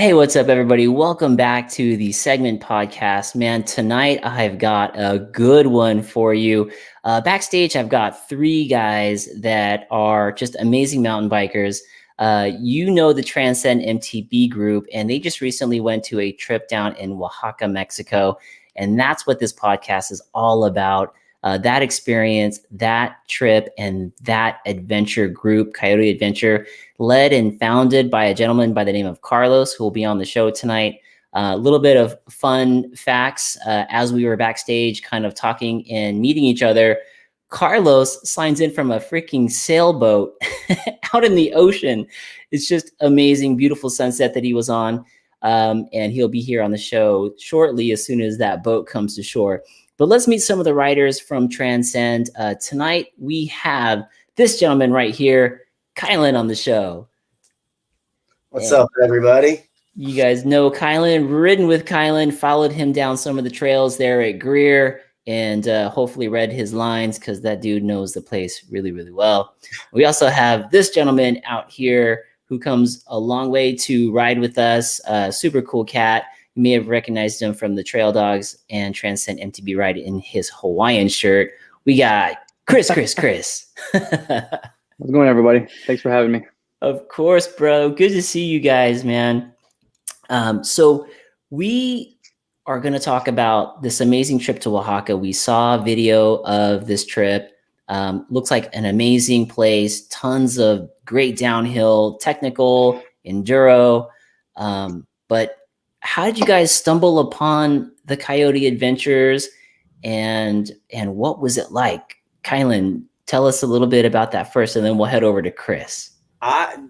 Hey, what's up, everybody? Welcome back to the Segment Podcast. Man, tonight I've got a good one for you. Backstage, I've got three guys that are just amazing mountain bikers. You know the Transcend MTB group, and they just recently went to a trip down in Oaxaca, Mexico. And that's what this podcast is all about. That experience, that trip, and that adventure group, Coyote Adventure, led and founded by a gentleman by the name of Carlos, who will be on the show tonight. A little bit of fun facts as we were backstage kind of talking and meeting each other. Carlos signs in from a freaking sailboat out in the ocean. It's just amazing, beautiful sunset that he was on. And he'll be here on the show shortly as soon as that boat comes to shore. But let's meet some of the writers from Transcend. Tonight, we have this gentleman right here, Kylan, on the show. What's up, everybody? You guys know Kylan, ridden with Kylan, followed him down some of the trails there at Greer, and hopefully read his lines because that dude knows the place really, really well. We also have this gentleman out here who comes a long way to ride with us, super cool cat. You may have recognized him from the Trail Dogs and Transcend MTB ride in his Hawaiian shirt. We got Chris. How's it going, everybody? Thanks for having me. Of course, bro. Good to see you guys, man. So we are going to talk about this amazing trip to Oaxaca. We saw a video of this trip. Looks like an amazing place. Tons of great downhill, technical, enduro. But how did you guys stumble upon the Coyote Adventures, and what was it like? Kylan, tell us a little bit about that first, and then we'll head over to Chris.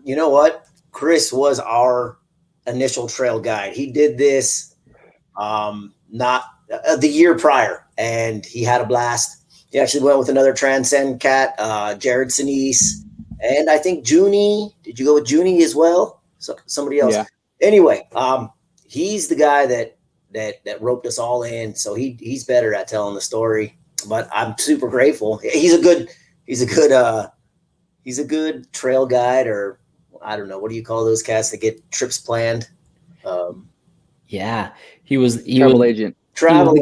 You know what? Chris was our initial trail guide. He did this not the year prior, and he had a blast. He actually went with another Transcend cat, Jared Sinise, and I think Junie. Did you go with Junie as well? So somebody else. Yeah. Anyway, he's the guy that roped us all in. So he's better at telling the story. But I'm super grateful. He's a good trail guide, or I don't know, what do you call those cats that get trips planned? Yeah, he was Travel agent. Travel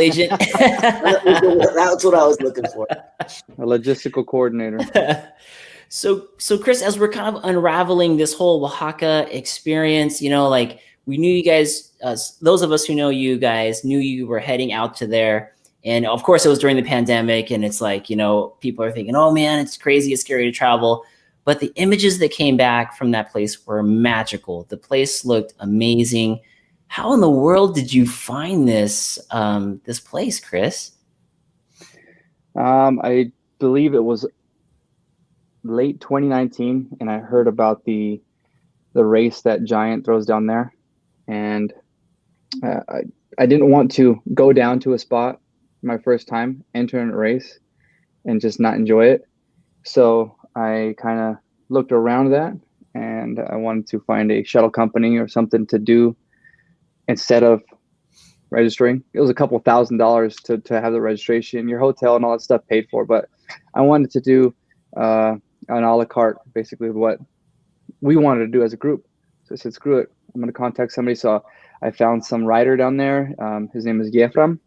agent. That's what I was looking for. A logistical coordinator. So Chris, as we're kind of unraveling this whole Oaxaca experience, like we knew you guys, those of us who know you guys knew you were heading out to there. And of course it was during the pandemic, and it's like, people are thinking, oh man, it's crazy, it's scary to travel. But the images that came back from that place were magical. The place looked amazing. How in the world did you find this place, Chris? I believe it was late 2019, and I heard about the race that Giant throws down there, and I didn't want to go down to a spot my first time entering a race and just not enjoy it. So I kind of looked around that, and I wanted to find a shuttle company or something to do instead of registering. It was a couple $1,000s to have the registration, your hotel and all that stuff paid for, but I wanted to do an a la carte, basically what we wanted to do as a group. So I said, screw it, I'm going to contact somebody. So I found some rider down there. His name is Jeffsy.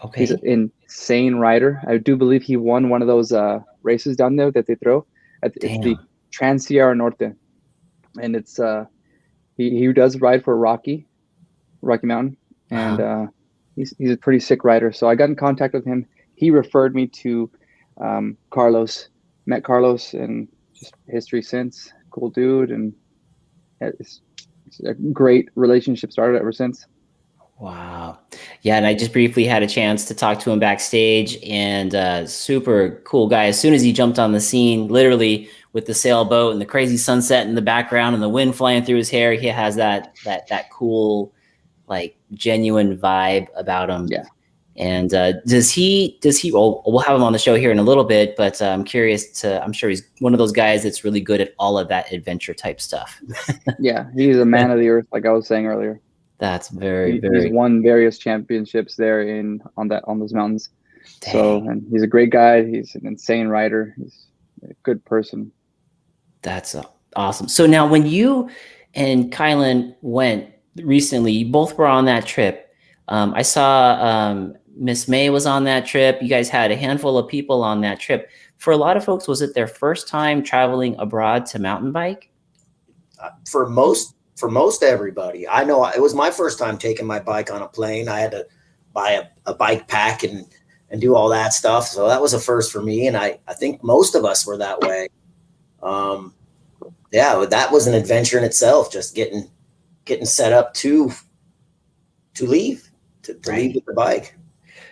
Okay. He's an insane rider. I do believe he won one of those races down there that they throw. It's the Trans-Sierra Norte. And it's he does ride for Rocky Mountain. And he's a pretty sick rider. So I got in contact with him. He referred me to Carlos. Met Carlos, and just history since. Cool dude. And it's a great relationship started ever since. Wow. Yeah, and I just briefly had a chance to talk to him backstage, and super cool guy. As soon as he jumped on the scene, literally with the sailboat and the crazy sunset in the background and the wind flying through his hair, he has that cool, like, genuine vibe about him. Yeah. And does he we'll have him on the show here in a little bit, but I'm sure he's one of those guys that's really good at all of that adventure type stuff. Yeah, he's a man of the earth, like I was saying earlier. That's very he's won various championships there on those mountains. Dang. So, and he's a great guy. He's an insane rider. He's a good person. That's awesome. So now when you and Kylan went recently. You both were on that trip. I saw Miss May was on that trip. You guys had a handful of people on that trip. For a lot of folks, was it their first time traveling abroad to mountain bike? For most everybody, I know it was my first time taking my bike on a plane. I had to buy a bike pack and do all that stuff. So that was a first for me. And I think most of us were that way. Yeah, that was an adventure in itself, just getting set up to leave, to leave with the bike.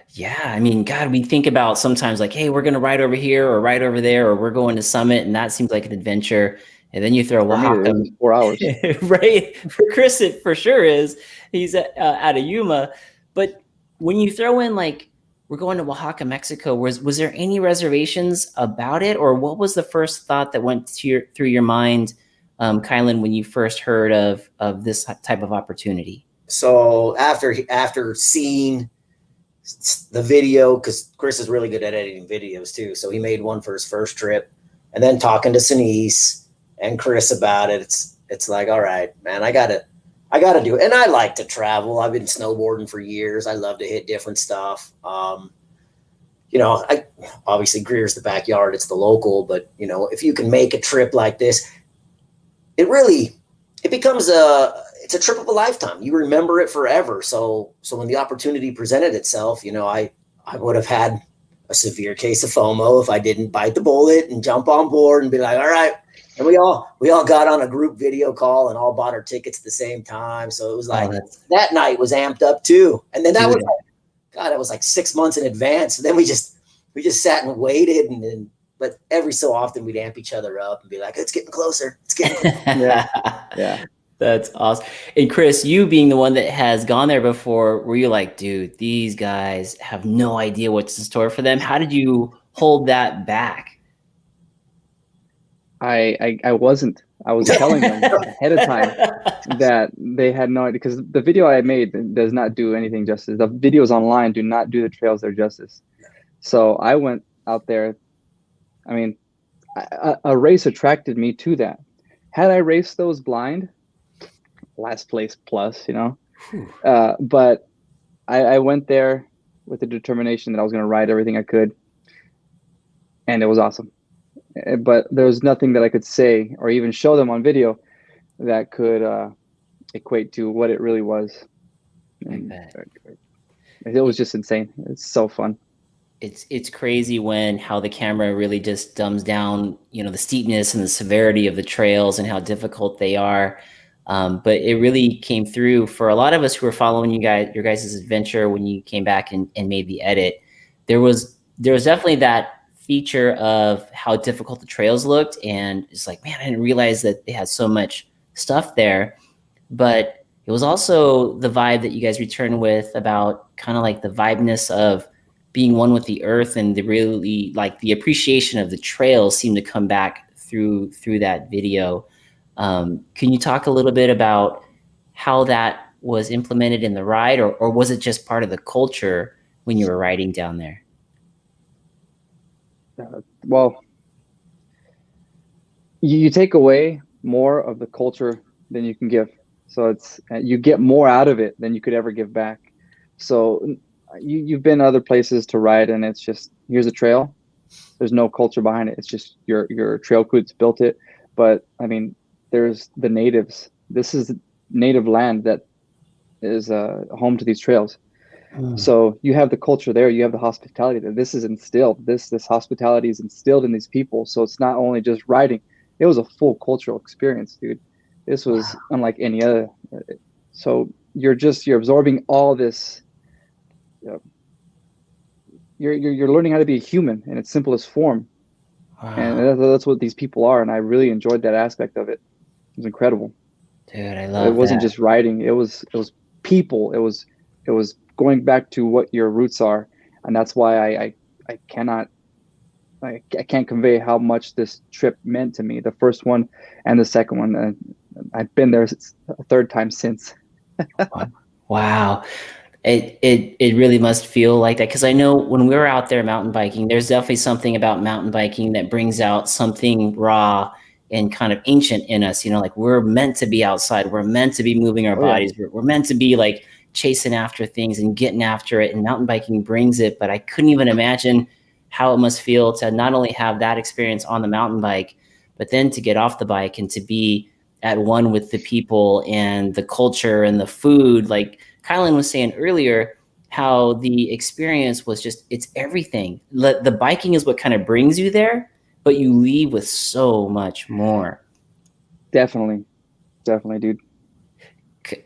Yeah, I mean, God, we think about sometimes like, hey, we're going to ride over here or ride over there, or we're going to Summit, and that seems like an adventure. And then you throw Oaxaca, 4 hours, right? For Chris, it for sure is. He's out of Yuma, but when you throw in like, we're going to Oaxaca, Mexico, was there any reservations about it, or what was the first thought that went through your mind, Kylan, when you first heard of this type of opportunity? So after seeing the video, because Chris is really good at editing videos too, so he made one for his first trip, and then talking to Sinise and Chris about it, it's like, all right, man, I gotta do it. And I like to travel. I've been snowboarding for years. I love to hit different stuff. I obviously Greer's the backyard, it's the local, but if you can make a trip like this, it becomes it's a trip of a lifetime. You remember it forever. So when the opportunity presented itself, I would have had a severe case of FOMO if I didn't bite the bullet and jump on board and be like, all right. And we all got on a group video call and all bought our tickets at the same time. So it was like that night was amped up too. And then that was like 6 months in advance. And then we just sat and waited, but every so often we'd amp each other up and be like, it's getting closer. It's getting closer. Yeah. That's awesome. And Chris, you being the one that has gone there before, were you like, dude, these guys have no idea what's in store for them? How did you hold that back? I wasn't. I was telling them ahead of time that they had no idea, because the video I made does not do anything justice. The videos online do not do the trails their justice. So I went out there. I mean, a race attracted me to that. Had I raced those blind, last place plus, but I went there with the determination that I was going to ride everything I could, and it was awesome. But there was nothing that I could say or even show them on video that could equate to what it really was. And it was just insane. It's so fun. It's crazy how the camera really just dumbs down, the steepness and the severity of the trails and how difficult they are. But it really came through for a lot of us who were following your guys' adventure when you came back and made the edit. There was definitely that feature of how difficult the trails looked, and it's like, man, I didn't realize that they had so much stuff there. But it was also the vibe that you guys returned with about kind of like the vibeness of being one with the earth, and the really like the appreciation of the trails seemed to come back through that video. Can you talk a little bit about how that was implemented in the ride, or was it just part of the culture when you were riding down there? Well, you take away more of the culture than you can give. So you get more out of it than you could ever give back. So you've been other places to ride, and it's just, here's a trail. There's no culture behind it. It's just your trail crews built it. But I mean, there's the natives. This is native land that is home to these trails. So you have the culture there. You have the hospitality there. This is instilled. This hospitality is instilled in these people. So it's not only just riding. It was a full cultural experience, dude. This was unlike any other. So you're absorbing all this. You're learning how to be a human in its simplest form. Wow. And that's what these people are. And I really enjoyed that aspect of it. It was incredible. Dude, I love it. It wasn't just riding. It was people. It was going back to what your roots are. And that's why I can't convey how much this trip meant to me. The first one and the second one. I've been there a third time since. Wow. It really must feel like that, because I know when we were out there mountain biking, there's definitely something about mountain biking that brings out something raw and kind of ancient in us, you know, like we're meant to be outside. We're meant to be moving our bodies. Yeah. We're meant to be like chasing after things and getting after it. And mountain biking brings it, but I couldn't even imagine how it must feel to not only have that experience on the mountain bike, but then to get off the bike and to be at one with the people and the culture and the food. Like Kylan was saying earlier, how the experience was just, it's everything. The biking is what kind of brings you there, but you leave with so much more. Definitely, dude.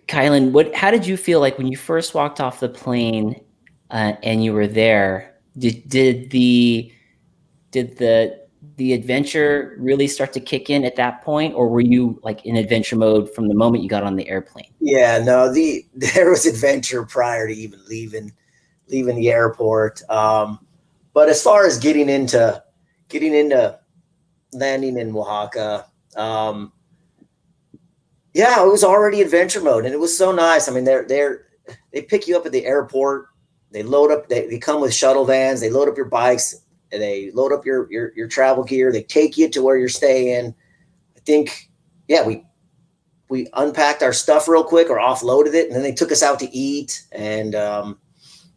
Kylan, how did you feel like when you first walked off the plane and you were there? Did the adventure really start to kick in at that point, or were you like in adventure mode from the moment you got on the airplane? Yeah, no, there was adventure prior to even leaving the airport. But as far as getting into landing in Oaxaca, yeah, it was already adventure mode, and it was so nice. I mean, they pick you up at the airport, they load up, they come with shuttle vans, they load up your bikes, and they load up your travel gear, they take you to where you're staying. I think, yeah, we unpacked our stuff real quick or offloaded it, and then they took us out to eat. And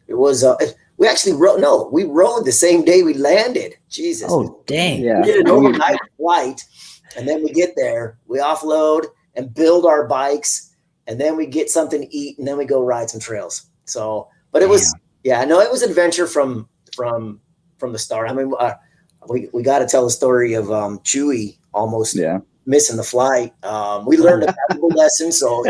it was we actually we rode the same day we landed. Jesus. Oh, dang. Yeah. We did an overnight flight, and then we get there, we offload and build our bikes, and then we get something to eat, and then we go ride some trails. So, but it was, yeah, no, it was adventure from the start. I mean, we got to tell the story of Chewy almost missing the flight. We learned a valuable lesson. So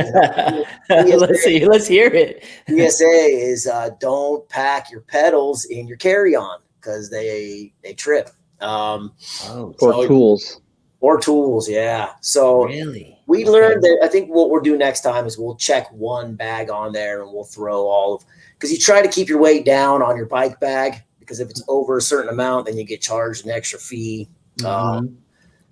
let's hear it. PSA is don't pack your pedals in your carry-on because they trip. Or tools, yeah. So really, we learned that. I think what we'll do next time is we'll check one bag on there, and we'll throw all of, because you try to keep your weight down on your bike bag, because if it's over a certain amount, then you get charged an extra fee. Mm-hmm.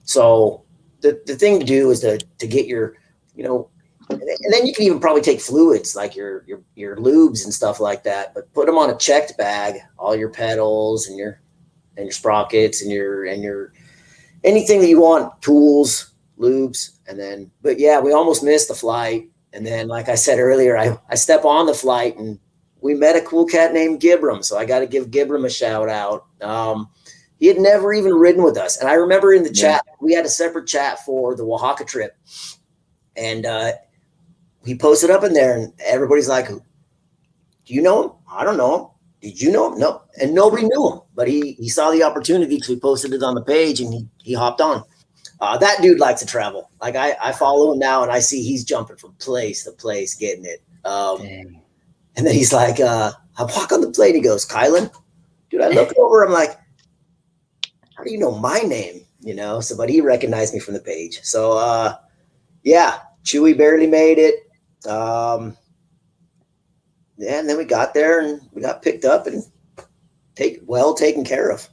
So the thing to do is to get your, you know, and then you can even probably take fluids like your lubes and stuff like that, but put them on a checked bag, all your pedals and your sprockets and your anything that you want, tools, lubes. And then, but yeah, we almost missed the flight. And then, like I said earlier, I step on the flight and we met a cool cat named Gibram. So I got to give Gibram a shout out. He had never even ridden with us. And I remember in the chat, we had a separate chat for the Oaxaca trip. And he posted up in there, and everybody's like, do you know him? I don't know him. Did you know him? No. And nobody knew him, but he saw the opportunity because we posted it on the page, and he hopped on. That dude likes to travel. Like I follow him now, and I see he's jumping from place to place, getting it. And then he's like, I walk on the plane. He goes, Kylan, dude, I look over. I'm like, how do you know my name? You know, so, but he recognized me from the page. So, yeah, Chewy barely made it. Yeah, and then we got there and we got picked up and taken care of.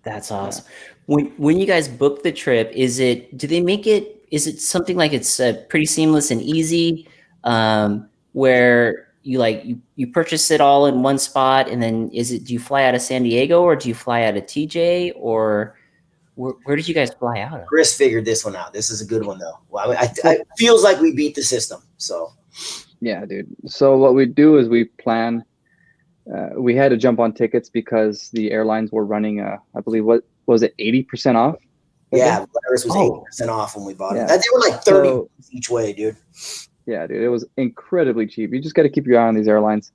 That's awesome. When you guys book the trip, is it something like it's pretty seamless and easy, where you purchase it all in one spot, and then do you fly out of San Diego, or do you fly out of TJ, or where did you guys fly out of? Chris figured this one out. This is a good one though. Well, it feels like we beat the system. So yeah, dude. So what we do is we plan. We had to jump on tickets because the airlines were running I believe, what was it, 80% off? Yeah, Polaris was 80% off when we bought it. They were like 30 each way, dude. Yeah, dude, it was incredibly cheap. You just got to keep your eye on these airlines.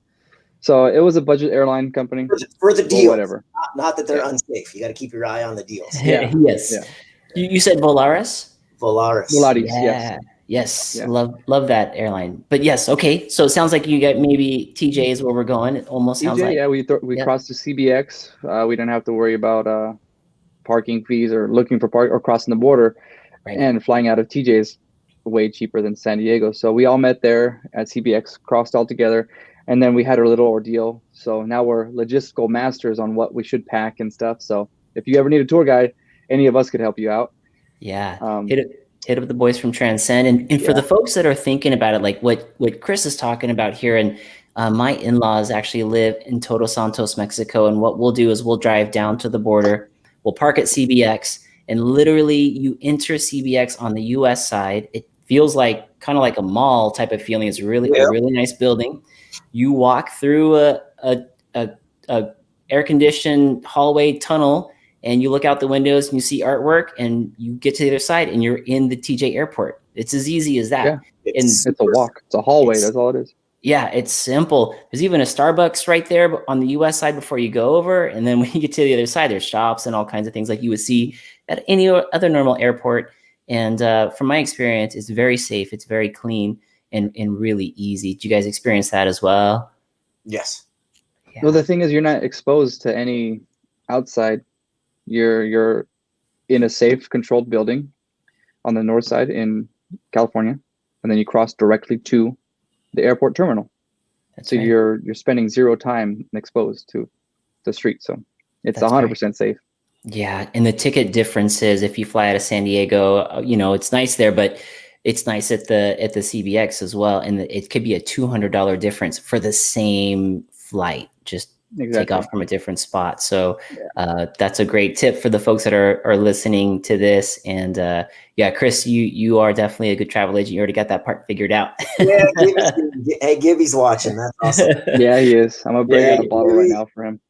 So it was a budget airline company for the deal. Whatever. Not that they're unsafe. You got to keep your eye on the deals. Yeah. Yes. Yeah. You said Volaris? Volaris. Yes. Yes. Yeah. Love that airline. But yes, okay. So it sounds like you got maybe TJ is where we're going. It almost sounds like. Yeah, we crossed to CBX. We didn't have to worry about parking fees or looking for park or crossing the border. Right. And flying out of TJ is way cheaper than San Diego. So we all met there at CBX, crossed all together, and then we had our little ordeal. So now we're logistical masters on what we should pack and stuff. So if you ever need a tour guide, any of us could help you out. Yeah. Hit up the boys from Transcend. And for the folks that are thinking about it, like what Chris is talking about here, and my in-laws actually live in Todos Santos, Mexico. And what we'll do is we'll drive down to the border, we'll park at CBX, and literally you enter CBX on the US side. It feels like kind of like a mall type of feeling. It's really a really nice building. You walk through a air conditioned hallway tunnel, and you look out the windows and you see artwork, and you get to the other side and you're in the TJ airport. It's as easy as that. Yeah, it's a walk. It's a hallway. That's all it is. Yeah, it's simple. There's even a Starbucks right there on the US side before you go over. And then when you get to the other side, there's shops and all kinds of things like you would see at any other normal airport. And from my experience, it's very safe. It's very clean and really easy. Do you guys experience that as well? Yes. Yeah. Well, the thing is, you're not exposed to any outside. You're in a safe, controlled building on the north side in California, and then you cross directly to the airport terminal. So right. You're spending zero time exposed to the street. So it's 100% safe. Yeah, and the ticket difference is if you fly out of San Diego, it's nice there, but it's nice at the CBX as well, and it could be a $200 difference for the same flight. Just take off from a different spot. So that's a great tip for the folks that are listening to this. And Chris, you are definitely a good travel agent. You already got that part figured out. Yeah, hey, Gibby's watching. That's awesome. Yeah, he is. I'm gonna bring out a bottle right now for him.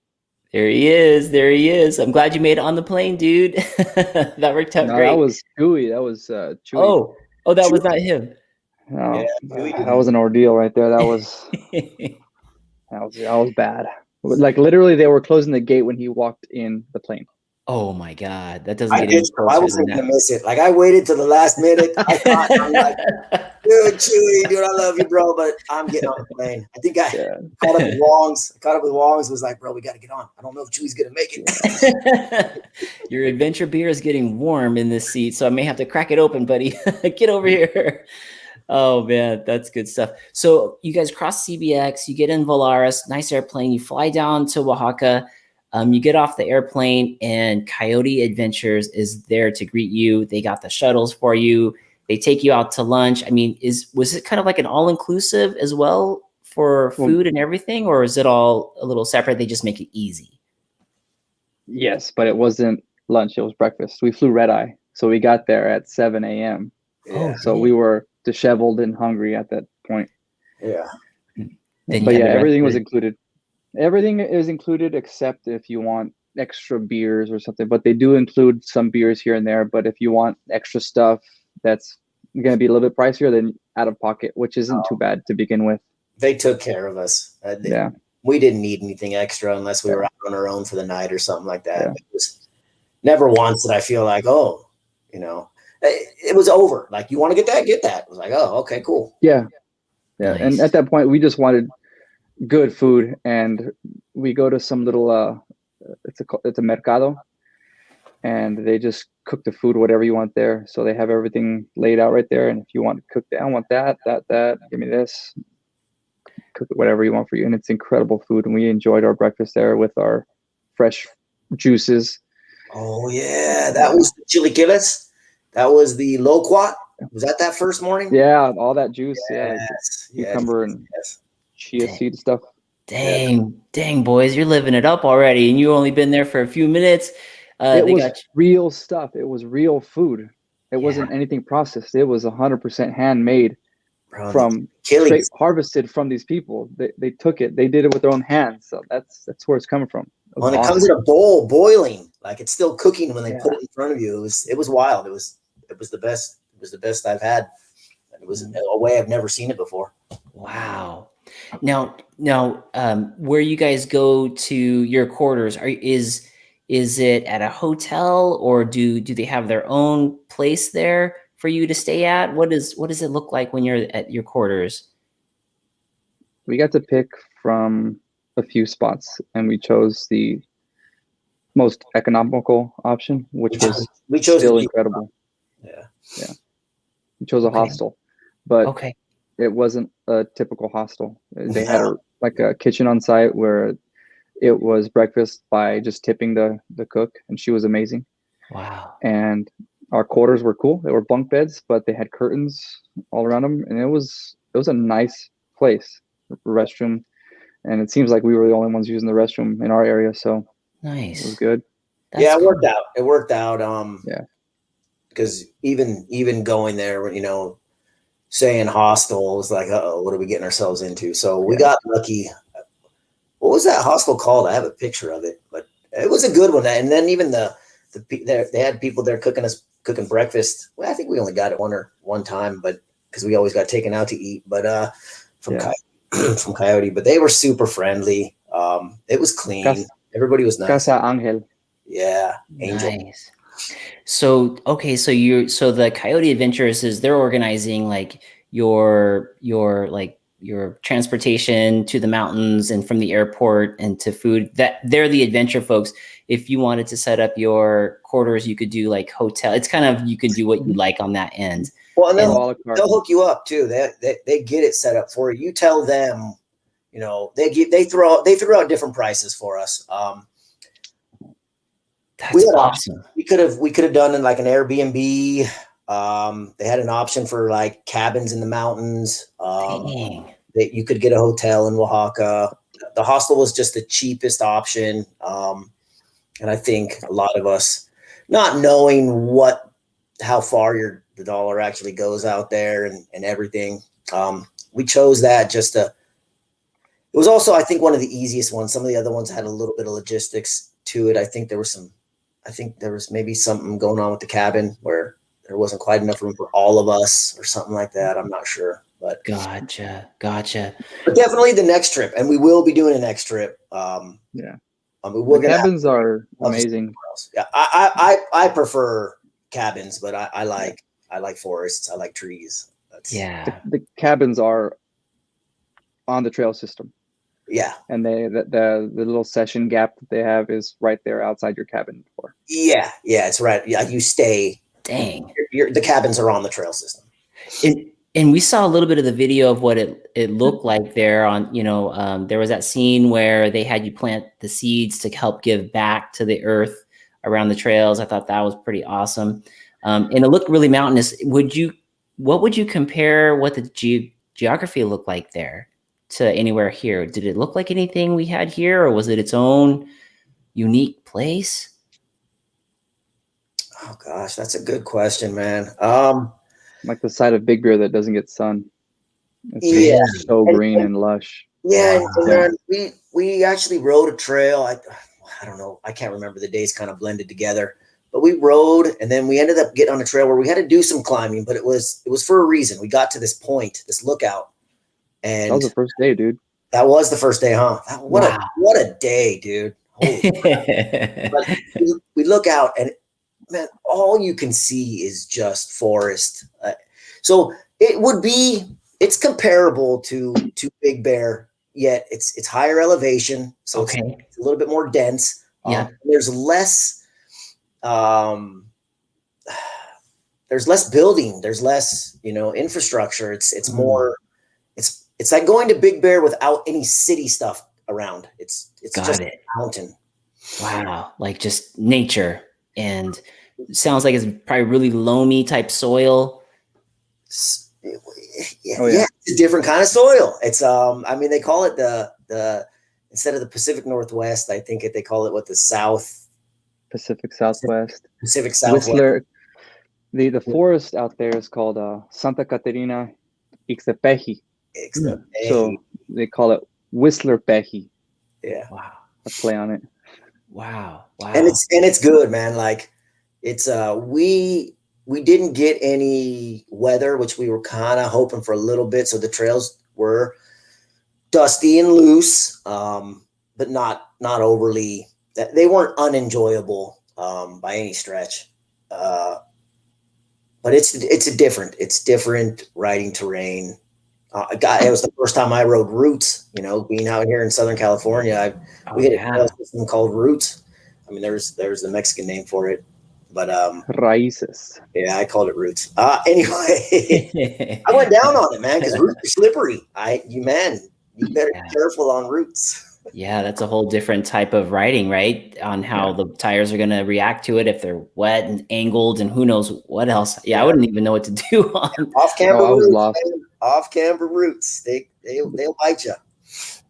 There he is. I'm glad you made it on the plane, dude. That worked out great. That was Chewy. That was Chewy. Oh, that was not him. No, that was an ordeal right there. That was that was bad. Like literally, they were closing the gate when he walked in the plane. Oh my God, that doesn't get any closer. I wasn't gonna miss it. Like I waited till the last minute. I'm like, dude, Chewy, dude, I love you, bro, but I'm getting on the plane. I think I caught up with Wongs. Was like, bro, we got to get on. I don't know if Chewy's gonna make it. Your adventure beer is getting warm in this seat, so I may have to crack it open, buddy. Get over here. Oh man, that's good stuff. So you guys cross CBX, you get in Volaris, nice airplane, you fly down to Oaxaca, you get off the airplane, and Coyote Adventures is there to greet you. They got the shuttles for you. They take you out to lunch. I mean, was it kind of like an all-inclusive as well for food and everything, or is it all a little separate? They just make it easy? Yes, but it wasn't lunch, it was breakfast. We flew red-eye, so we got there at 7 a.m. Yeah. So we were disheveled and hungry at that point. Yeah. But yeah, everything was included. Everything is included except if you want extra beers or something, but they do include some beers here and there. But if you want extra stuff that's going to be a little bit pricier, then out of pocket, which isn't too bad to begin with. They took care of us. We didn't need anything extra unless we were out on our own for the night or something like that. Yeah. It was never once did I feel like, it was over. Like, you want to get that? Get that. It was like, oh, okay, cool. Yeah. Nice. And at that point, we just wanted good food, and we go to some little it's a mercado, and they just cook the food whatever you want there. So they have everything laid out right there, and if you want to cook that, I want that, give me this, cook it whatever you want for you. And it's incredible food, and we enjoyed our breakfast there with our fresh juices. Oh yeah, that was the chilaquiles. That was the loquat. Was that first morning? Yeah, all that juice. Cucumber and chia seed stuff. Dang, boys, you're living it up already, and you've only been there for a few minutes. It was real stuff. It was real food. It wasn't anything processed. It was 100% handmade from straight harvested from these people. They took it. They did it with their own hands. So that's where it's coming from. When it comes in a bowl boiling, like it's still cooking when they put it in front of you. It was wild. It was the best. It was the best I've had. It was a way I've never seen it before. Wow. Now, where you guys go to your quarters, is it at a hotel, or do they have their own place there for you to stay at? What does it look like when you're at your quarters? We got to pick from a few spots, and we chose the most economical option, which was still incredible. Yeah. We chose a hostel, but it wasn't a typical hostel. They had a kitchen on site where it was breakfast by just tipping the cook, and she was amazing. Wow. And our quarters were cool. They were bunk beds, but they had curtains all around them, and it was a nice place. Restroom, and it seems like we were the only ones using the restroom in our area, so nice. It was good. Yeah, it cool. worked out. It worked out. Yeah. Because even going there, saying hostel was like, uh-oh, what are we getting ourselves into? So we got lucky. What was that hostel called? I have a picture of it, but it was a good one. And then even they had people there cooking breakfast. Well, I think we only got it one time, but because we always got taken out to eat. But from from Coyote, but they were super friendly. It was clean. Everybody was nice. Casa Angel. Yeah, Angel. Nice. So okay, so the Coyote Adventures they're organizing like your transportation to the mountains and from the airport and to food. That they're the adventure folks. If you wanted to set up your quarters, you could do like hotel. It's kind of you can do what you like on that end. Well, and they'll hook you up too. They get it set up for you. You tell them, they throw out different prices for us. That's awesome. We could have done in like an Airbnb. They had an option for like cabins in the mountains. That you could get a hotel in Oaxaca. The hostel was just the cheapest option. And I think a lot of us, not knowing how far the dollar actually goes out there and everything, we chose that just to. It was also, I think, one of the easiest ones. Some of the other ones had a little bit of logistics to it. I think there was maybe something going on with the cabin where there wasn't quite enough room for all of us or something like that. I'm not sure, but gotcha. But definitely the next trip, and we will be doing a next trip. The cabins are amazing. Yeah, I prefer cabins, but I like forests. I like trees. The cabins are on the trail system. Yeah, and the little session gap that they have is right there outside your cabin door. Yeah, it's right. Yeah, you stay. Dang, the cabins are on the trail system. And we saw a little bit of the video of what it looked like there on, there was that scene where they had you plant the seeds to help give back to the earth around the trails. I thought that was pretty awesome. And it looked really mountainous. What would you compare what the geography looked like there to anywhere here? Did it look like anything we had here, or was it its own unique place? Oh gosh, that's a good question, man. Like the side of Big Bear that doesn't get sun. It's so green and lush. Yeah, and we actually rode a trail. I don't know. I can't remember. The days kind of blended together. But we rode, and then we ended up getting on a trail where we had to do some climbing, but it was for a reason. We got to this point, this lookout, and that was the first day, dude. That was the first day, huh? What a day, dude! But we look out, and man, all you can see is just forest. So it's comparable to Big Bear, yet it's higher elevation, so it's a little bit more dense. There's less. There's less building. There's less, infrastructure. It's more. It's like going to Big Bear without any city stuff around. It's just a mountain. Wow, like just nature, and it sounds like it's probably really loamy type soil. Yeah, it's a different kind of soil. It's they call it the instead of the Pacific Northwest, I think they call it the Pacific Southwest. Pacific Southwest. Whistler, the forest out there is called Santa Catarina Ixtepeji. So they call it Whistler Peji. Yeah. Wow. A play on it. Wow. And it's good, man. Like it's we didn't get any weather, which we were kind of hoping for a little bit. So the trails were dusty and loose, but not overly. They weren't unenjoyable by any stretch. But it's different riding terrain. It was the first time I rode Roots, being out here in Southern California. We had a trail system called Roots. I mean, there's the Mexican name for it, but Raíces. Yeah, I called it Roots. Anyway, I went down on it, man, because roots are slippery. You better be careful on Roots. Yeah, that's a whole different type of riding, right? On how the tires are going to react to it if they're wet and angled, and who knows what else. Yeah, I wouldn't even know what to do on off-camber roots. Lost. Off-camber roots, they'll bite you.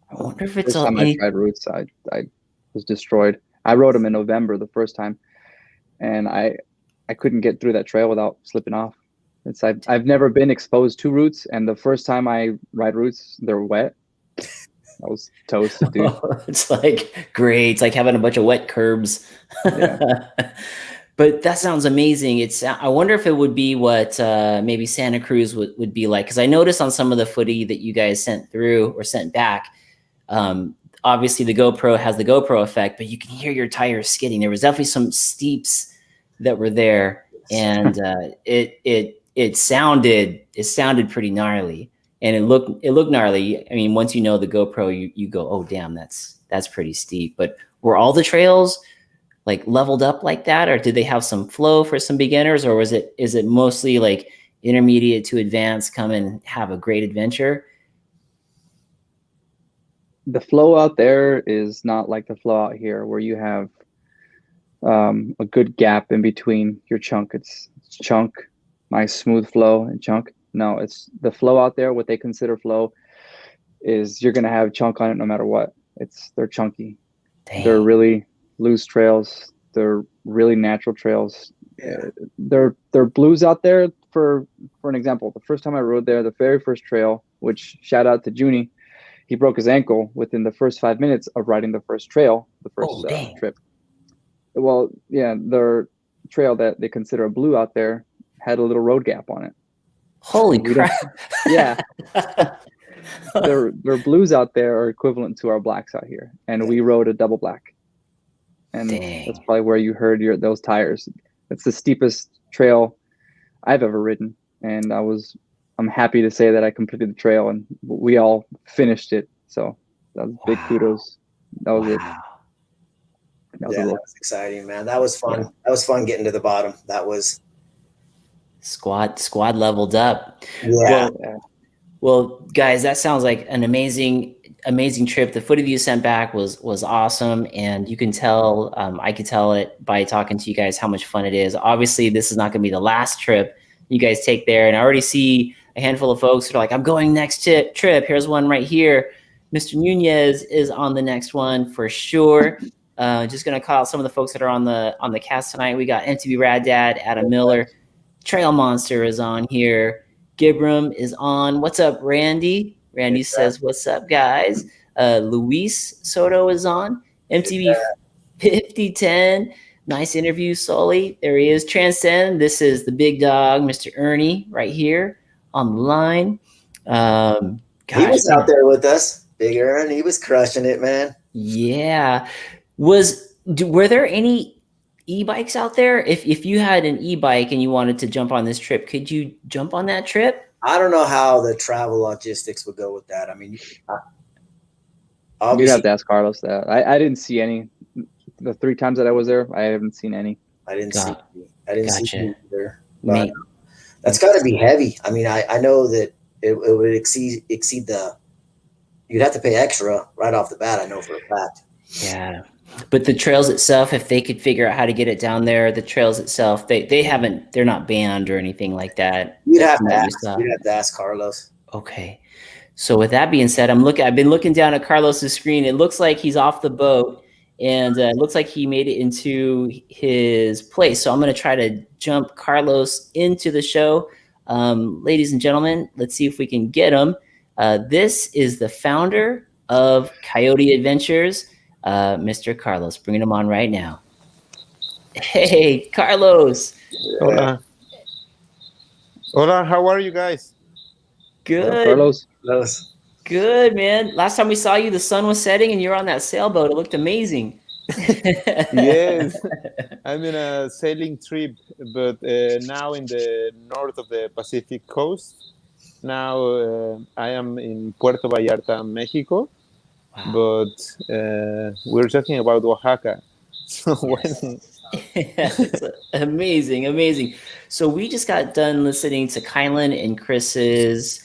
I wonder if it's First time I tried Roots, I was destroyed. I rode them in November the first time, and I couldn't get through that trail without slipping off. I've never been exposed to roots, and the first time I ride roots, they're wet. I was toasted, dude. It's like great. It's like having a bunch of wet curbs. Yeah. But that sounds amazing. I wonder if it would be what maybe Santa Cruz would be like, because I noticed on some of the footage that you guys sent through or sent back, obviously the GoPro has the GoPro effect, but you can hear your tires skidding. There was definitely some steeps that were there, and it sounded pretty gnarly, and it looked gnarly. I mean, once you know the GoPro, you go, oh damn, that's pretty steep. But were all the trails like leveled up like that, or did they have some flow for some beginners, or is it mostly like intermediate to advanced, come and have a great adventure? The flow out there is not like the flow out here, where you have a good gap in between your chunk. It's chunk, nice smooth flow, and chunk. No, it's the flow out there. What they consider flow is you're gonna have chunk on it no matter what. They're chunky. Dang. They're really loose trails. They're really natural trails. Yeah. They're blues out there. For an example, the first time I rode there, the very first trail, which shout out to Junie, he broke his ankle within the first 5 minutes of riding the first trail, the first trip. Well, yeah, their trail that they consider a blue out there had a little road gap on it. Holy crap! Yeah, their blues out there are equivalent to our blacks out here, and we rode a double black, and that's probably where you heard those tires. It's the steepest trail I've ever ridden, and I'm happy to say that I completed the trail, and we all finished it. So that was big kudos. That was it. That was exciting, man. That was fun. Yeah. That was fun getting to the bottom. That was squad leveled up. Yeah. Well, guys, that sounds like an amazing trip. The footage you sent back was awesome, and you can tell. I could tell it by talking to you guys how much fun it is. Obviously, this is not going to be the last trip you guys take there, and I already see a handful of folks who are like, "I'm going next trip. Here's one right here." Mr. Nunez is on the next one for sure. Just gonna call out some of the folks that are on the cast tonight. We got MTB Rad Dad, Adam Miller, Trail Monster is on here. Gibram is on. What's up, Randy? Randy says, "What's up, guys?" Luis Soto is on. MTB 5010. Nice interview, Sully. There he is. Transcend. This is the big dog, Mr. Ernie, right here on the line. He was out there with us, Big Ern. He was crushing it, man. Yeah. Were there any e-bikes out there? If you had an e-bike and you wanted to jump on this trip, could you jump on that trip? I don't know how the travel logistics would go with that. I mean, you'd have to ask Carlos that. I didn't see any. The 3 times that I was there, I haven't seen any. I didn't see any either. But that's got to be heavy. I mean, I know that it would exceed the. You'd have to pay extra right off the bat. I know for a fact. Yeah. But the trails itself, if they could figure out how to get it down there, the trails itself, they're not banned or anything like that. You'd have to ask Carlos. Okay. So with that being said, I've been looking down at Carlos's screen. It looks like he's off the boat, and it looks like he made it into his place. So I'm going to try to jump Carlos into the show. Ladies and gentlemen, let's see if we can get him. This is the founder of Coyote Adventures, Mr. Carlos. Bringing him on right now. Hey, Carlos. Hola. Hola, how are you guys? Good. Carlos. Good, man. Last time we saw you, the sun was setting and you were on that sailboat. It looked amazing. Yes, I'm in a sailing trip, but now in the north of the Pacific coast. Now I am in Puerto Vallarta, Mexico. Wow. But we're talking about Oaxaca. So Yes. Amazing. So we just got done listening to Kylan and Chris's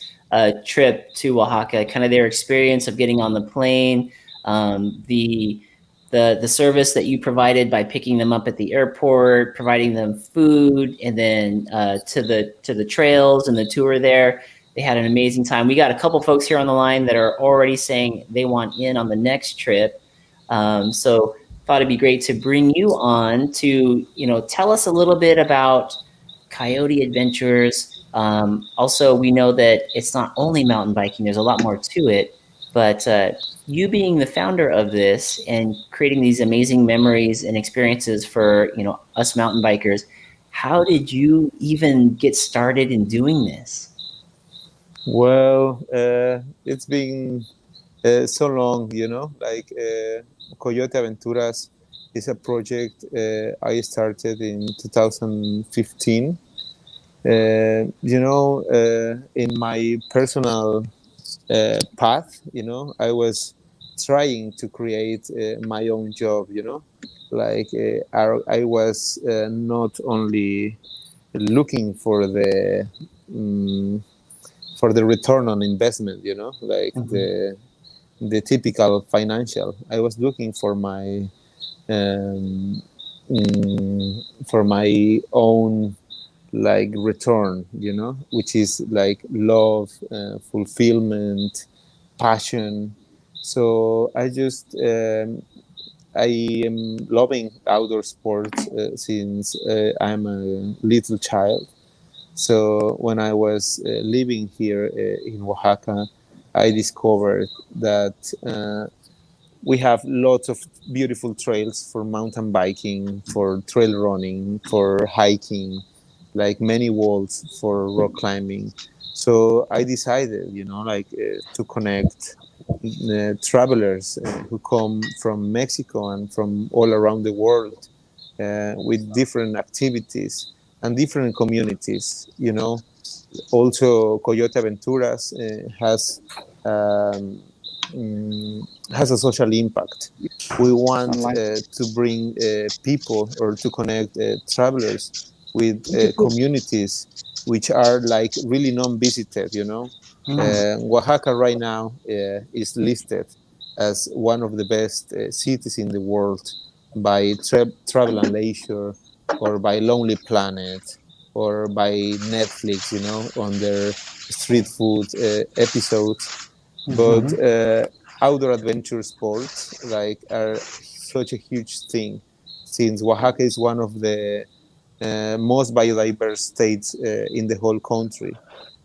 trip to Oaxaca, kind of their experience of getting on the plane, the service that you provided by picking them up at the airport, providing them food, and then to the trails and the tour there. They had an amazing time. We got a couple folks here on the line that are already saying they want in on the next trip. So thought it'd be great to bring you on to, tell us a little bit about Coyote Adventures. Also, we know that it's not only mountain biking, there's a lot more to it, but you being the founder of this and creating these amazing memories and experiences for, us mountain bikers, how did you even get started in doing this? Well, it's been so long, Coyote Aventuras is a project I started in 2015. In my personal path, I was trying to create my own job, I was not only looking for the return on investment, the typical financial. I was looking for my own return, which is love, fulfillment, passion. So I am loving outdoor sports since I'm a little child. So when I was living here in Oaxaca, I discovered that we have lots of beautiful trails for mountain biking, for trail running, for hiking, many walls for rock climbing. So I decided, to connect travelers who come from Mexico and from all around the world with different activities and different communities. Also Coyote Aventuras has a social impact. We want to bring people or to connect travelers with communities which are really non-visited. Oaxaca right now is listed as one of the best cities in the world by Travel and Leisure, or by Lonely Planet, or by Netflix, on their street food episodes. But outdoor adventure sports are such a huge thing, since Oaxaca is one of the most biodiverse states in the whole country.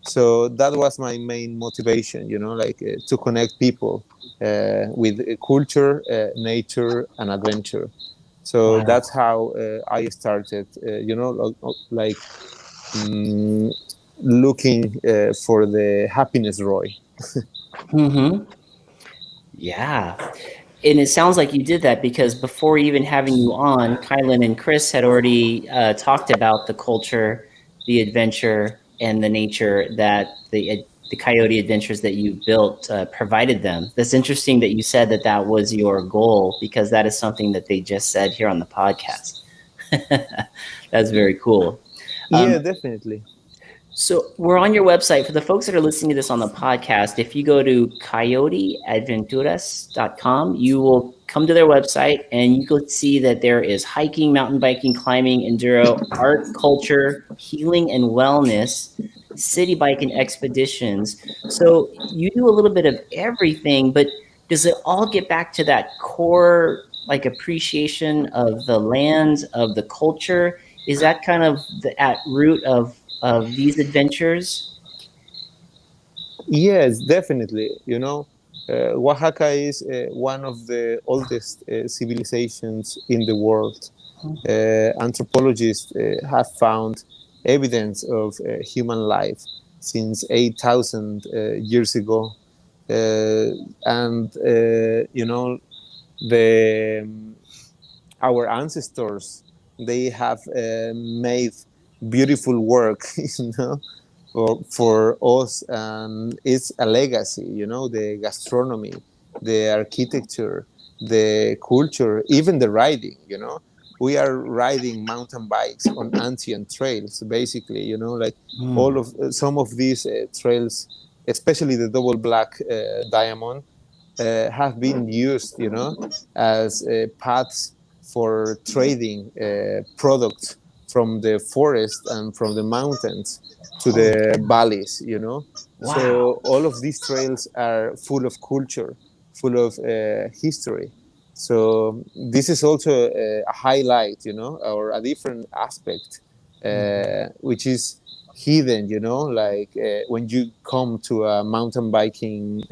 So that was my main motivation, to connect people with culture, nature, and adventure. So Wow. that's how I started, looking for the happiness Roy. Yeah. And it sounds like you did that because before even having you on, Kylan and Chris had already talked about the culture, the adventure, and the nature that the Coyote Adventures that you built provided them. That's interesting that you said that that was your goal, because that is something that they just said here on the podcast. That's very cool. Yeah, definitely. So we're on your website. For the folks that are listening to this on the podcast, if you go to coyoteaventuras.com, you will come to their website and you can see that there is hiking, mountain biking, climbing, enduro, art, culture, healing and wellness, city biking expeditions. So you do a little bit of everything, but does it all get back to that core appreciation of the lands, of the culture? Is that kind of the at root of these adventures? Yes, definitely. Oaxaca is one of the oldest civilizations in the world. Anthropologists have found evidence of human life since 8,000 years ago. And, the our ancestors, they have made beautiful work, for us, and it's a legacy. The gastronomy, the architecture, the culture, even the riding. We are riding mountain bikes on ancient trails, basically. All of some of these trails, especially the double black diamond, have been used, as paths for trading products from the forest and from the mountains to the valleys. Wow. So all of these trails are full of culture, full of history. So this is also a highlight, you know, or a different aspect, which is hidden, you know, like when you come to a mountain biking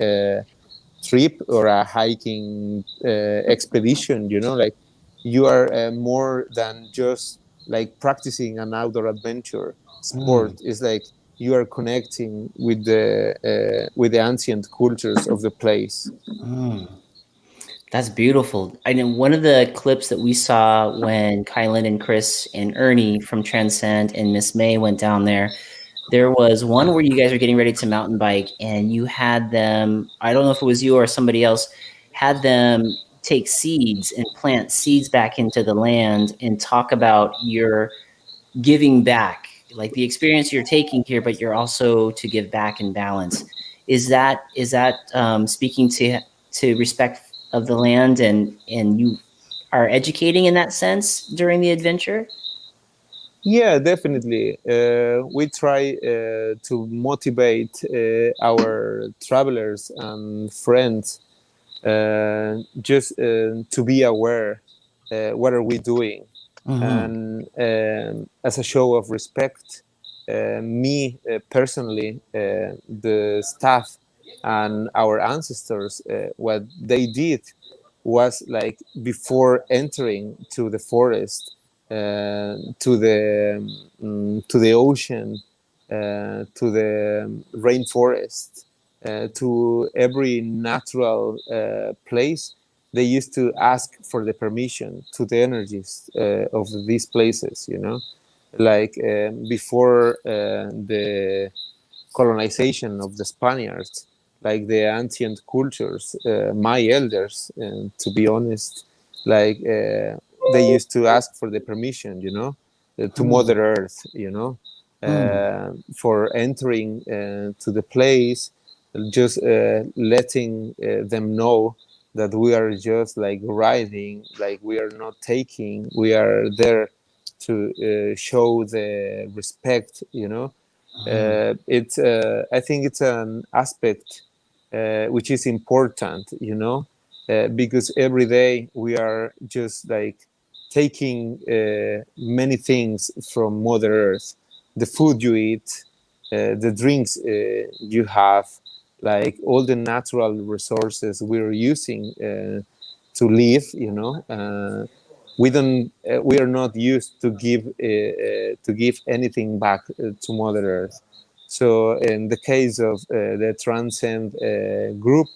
trip or a hiking expedition, you know, like you are more than just like practicing an outdoor adventure sport. It's like you are connecting with the ancient cultures of the place. That's beautiful. I know one of the clips that we saw when Kylan and Chris and Ernie from Transcend and Miss May went down there. There was one where you guys were getting ready to mountain bike, and you had them. I don't know if it was you or somebody else had them take seeds and plant seeds back into the land and talk about your giving back, like the experience you're taking here, but you're also to give back in balance. Is that speaking to respect of the land, and you are educating in that sense during the adventure? Yeah, definitely. We try to motivate our travelers and friends just to be aware what are we doing, and as a show of respect, me personally, the staff and our ancestors, what they did was like before entering to the forest, to the ocean, to the rainforest, to every natural place, they used to ask for the permission to the energies of these places, you know, like before the colonization of the Spaniards, like the ancient cultures, my elders, to be honest, like they used to ask for the permission, you know, to Mother Earth, you know, for entering to the place, just letting them know that we are just like riding, like we are not taking, we are there to show the respect, you know. It's I think it's an aspect which is important, you know, because every day we are just like taking many things from Mother Earth, the food you eat, the drinks you have, like all the natural resources we're using to live, you know. We are not used to give anything back to Mother Earth. So in the case of the Transcend group,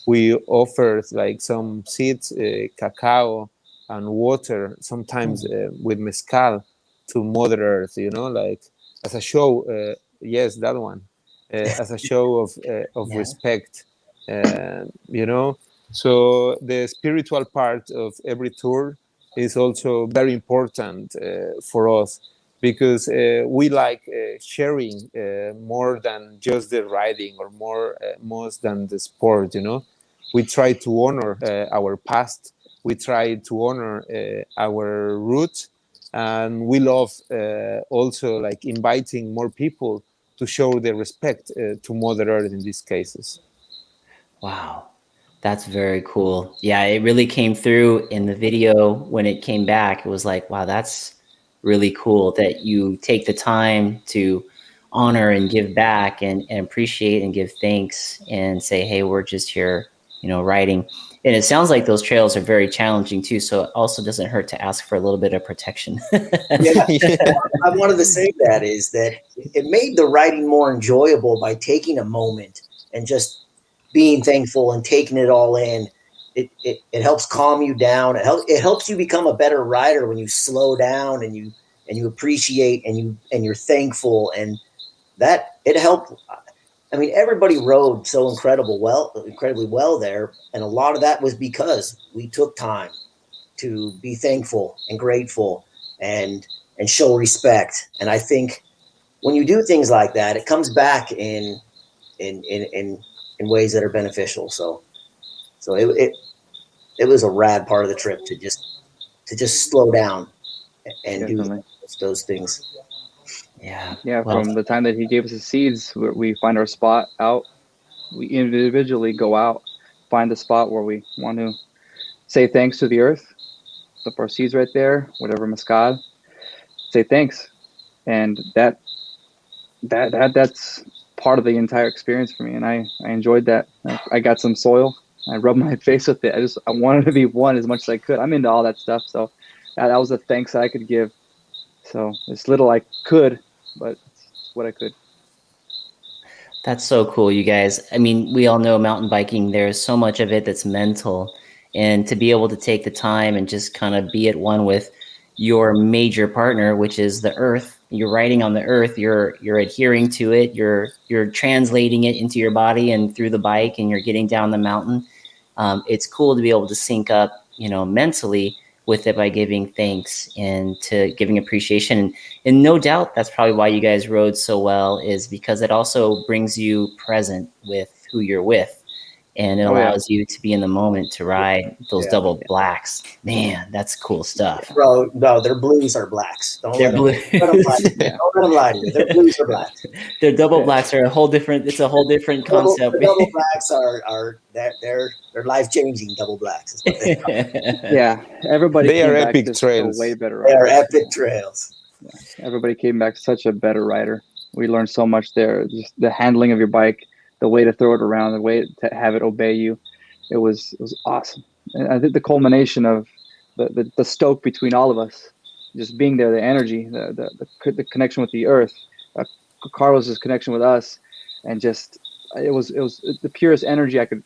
we offered like some seeds, cacao, and water, sometimes with mezcal, to Mother Earth, you know, like as a show. Yes, that one, as a show of Yeah. respect, you know. So the spiritual part of every tour is also very important for us, because we like sharing more than just the riding, or more than the sport, you know. We try to honor our past, we try to honor our roots, and we love also like inviting more people to show their respect to Mother Earth in these cases. Wow. That's very cool. Yeah, it really came through in the video when it came back. It was like, wow, that's really cool that you take the time to honor and give back, and appreciate and give thanks and say, hey, we're just here, riding. And it sounds like those trails are very challenging too. So it also doesn't hurt to ask for a little bit of protection. Yeah, I wanted to say that is that it made the writing more enjoyable by taking a moment and just being thankful and taking it all in. It helps calm you down. It helps you become a better rider when you slow down and you appreciate and you're thankful, and that it helped. I mean, everybody rode so incredibly well there, and a lot of that was because we took time to be thankful and grateful and show respect. And I think when you do things like that, it comes back in ways that are beneficial. So it was a rad part of the trip to just slow down and Definitely. do those things. Yeah. Yeah, Well, from the time that he gave us the seeds, we find our spot out. We individually go out, find the spot where we want to say thanks to the earth. Flip our seeds right there, whatever mezcal. Say thanks, and that's part of the entire experience for me, and I enjoyed that. I got some soil. I rubbed my face with it. I wanted to be one as much as I could. I'm into all that stuff, so that was the thanks I could give. So it's little I could, but it's what I could. That's so cool, you guys. I mean, we all know mountain biking, there's so much of it that's mental. And to be able to take the time and just kind of be at one with your major partner, which is the earth. You're riding on the earth, you're adhering to it, you're translating it into your body and through the bike, and you're getting down the mountain. It's cool to be able to sync up, mentally with it by giving thanks and to giving appreciation. And no doubt that's probably why you guys rode so well, is because it also brings you present with who you're with. And it allows you to be in the moment to ride those double blacks. Man, that's cool stuff. Bro, no, their blues are blacks. They're blue. Don't let them lie to you. Their blues are blacks. Their double blacks are a whole different concept. Double blacks are they're life-changing double blacks. Yeah, everybody. They are epic trails. Way better. They are epic trails. Yeah. Everybody came back such a better rider. We learned so much there. Just the handling of your bike, the way to throw it around, the way to have it obey you. It was awesome. And I think the culmination of the stoke between all of us, just being there, the energy, the connection with the earth, Carlos's connection with us, and just it was the purest energy I could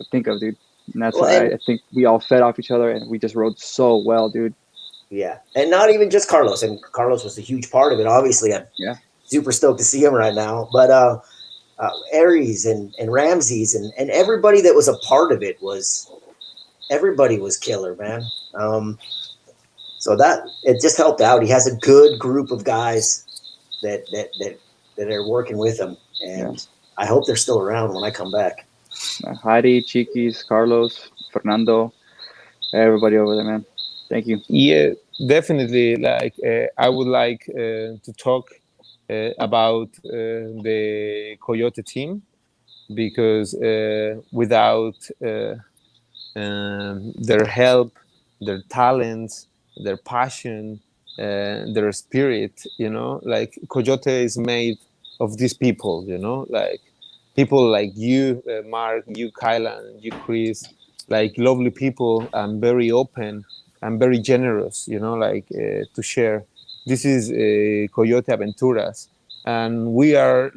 think of, dude. And that's why I think we all fed off each other, and we just rode so well, dude. Yeah, and not even just Carlos. And Carlos was a huge part of it. Obviously, I'm super stoked to see him right now. But Aries and Ramses and everybody that was a part of it everybody was killer, man. So that it just helped out. He has a good group of guys that are working with him, and I hope they're still around when I come back. Heidi, Chiquis, Carlos, Fernando, everybody over there, man. Thank you. Yeah, definitely. I would like to talk about the Coyote team, because without their help, their talents, their passion, their spirit, Coyote is made of these people, people like you, Mark, you, Kylan, you, Chris, lovely people, and very open and very generous, to share. This is Coyote Aventuras, and we are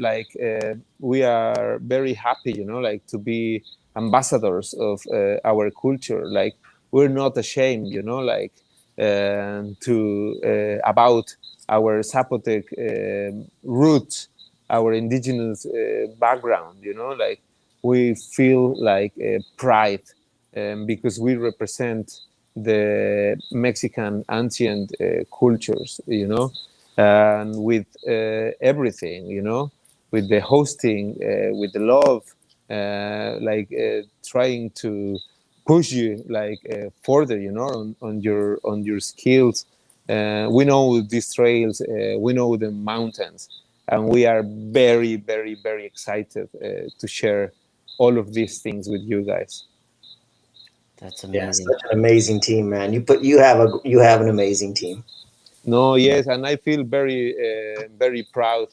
very happy, to be ambassadors of our culture. We're not ashamed, to about our Zapotec roots, our indigenous background. We feel pride because we represent the Mexican ancient cultures, and with everything, with the hosting, with the love, trying to push you further, on your skills. We know these trails, we know the mountains, and we are very, very, very excited to share all of these things with you guys. That's amazing. Yeah, such an amazing team, man. You have an amazing team. No, yes, and I feel very, very proud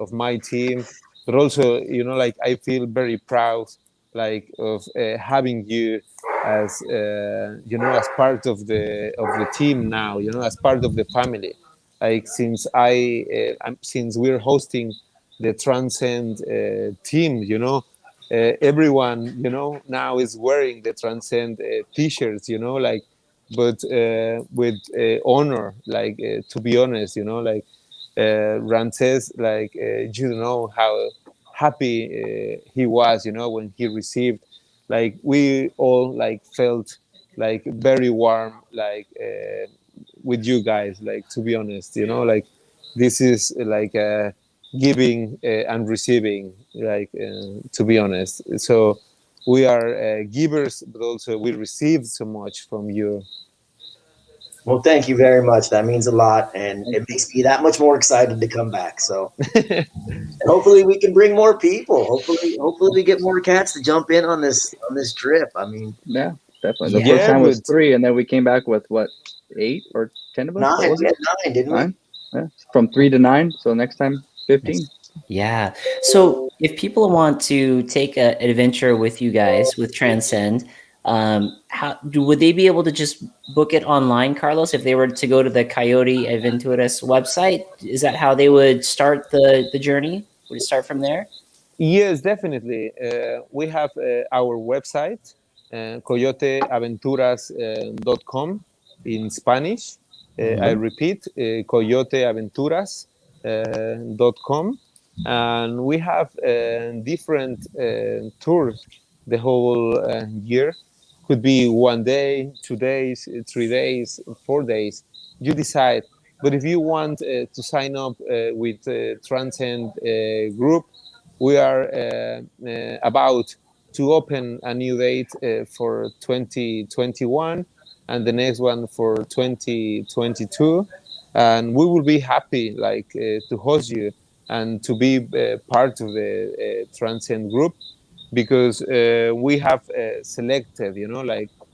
of my team, but also, I feel very proud, of having you as, as part of the team now, as part of the family. Since we're hosting the Transcend team, everyone, now is wearing the Transcend t-shirts, but with honor, to be honest, Ramses, you know how happy he was, when he received, we all felt very warm, with you guys, to be honest, this is giving and receiving, to be honest. So we are givers, but also we receive so much from you. Well, thank you very much. That means a lot, and it makes me that much more excited to come back. So hopefully we can bring more people. Hopefully we get more cats to jump in on this trip. I mean, yeah, definitely. The Yeah. first time was but 3, and then we came back with what, 8 or 10 of us? What 9, was we it? had 9, didn't we? 9. Yeah, from 3 to 9. So next time, 15. Yeah. So if people want to take an adventure with you guys with Transcend, would they be able to just book it online, Carlos? If they were to go to the Coyote Aventuras website, is that how they would start the journey? Would it start from there? yes, definitely. We have our website, coyoteaventuras.com in Spanish. I repeat, coyoteaventuras.com. And we have different tours the whole year. Could be 1 day, 2 days, 3 days, 4 days. You decide. But if you want to sign up with Transcend group, we are about to open a new date for 2021 and the next one for 2022, and we will be happy to host you and to be part of the Transcend group, because we have selected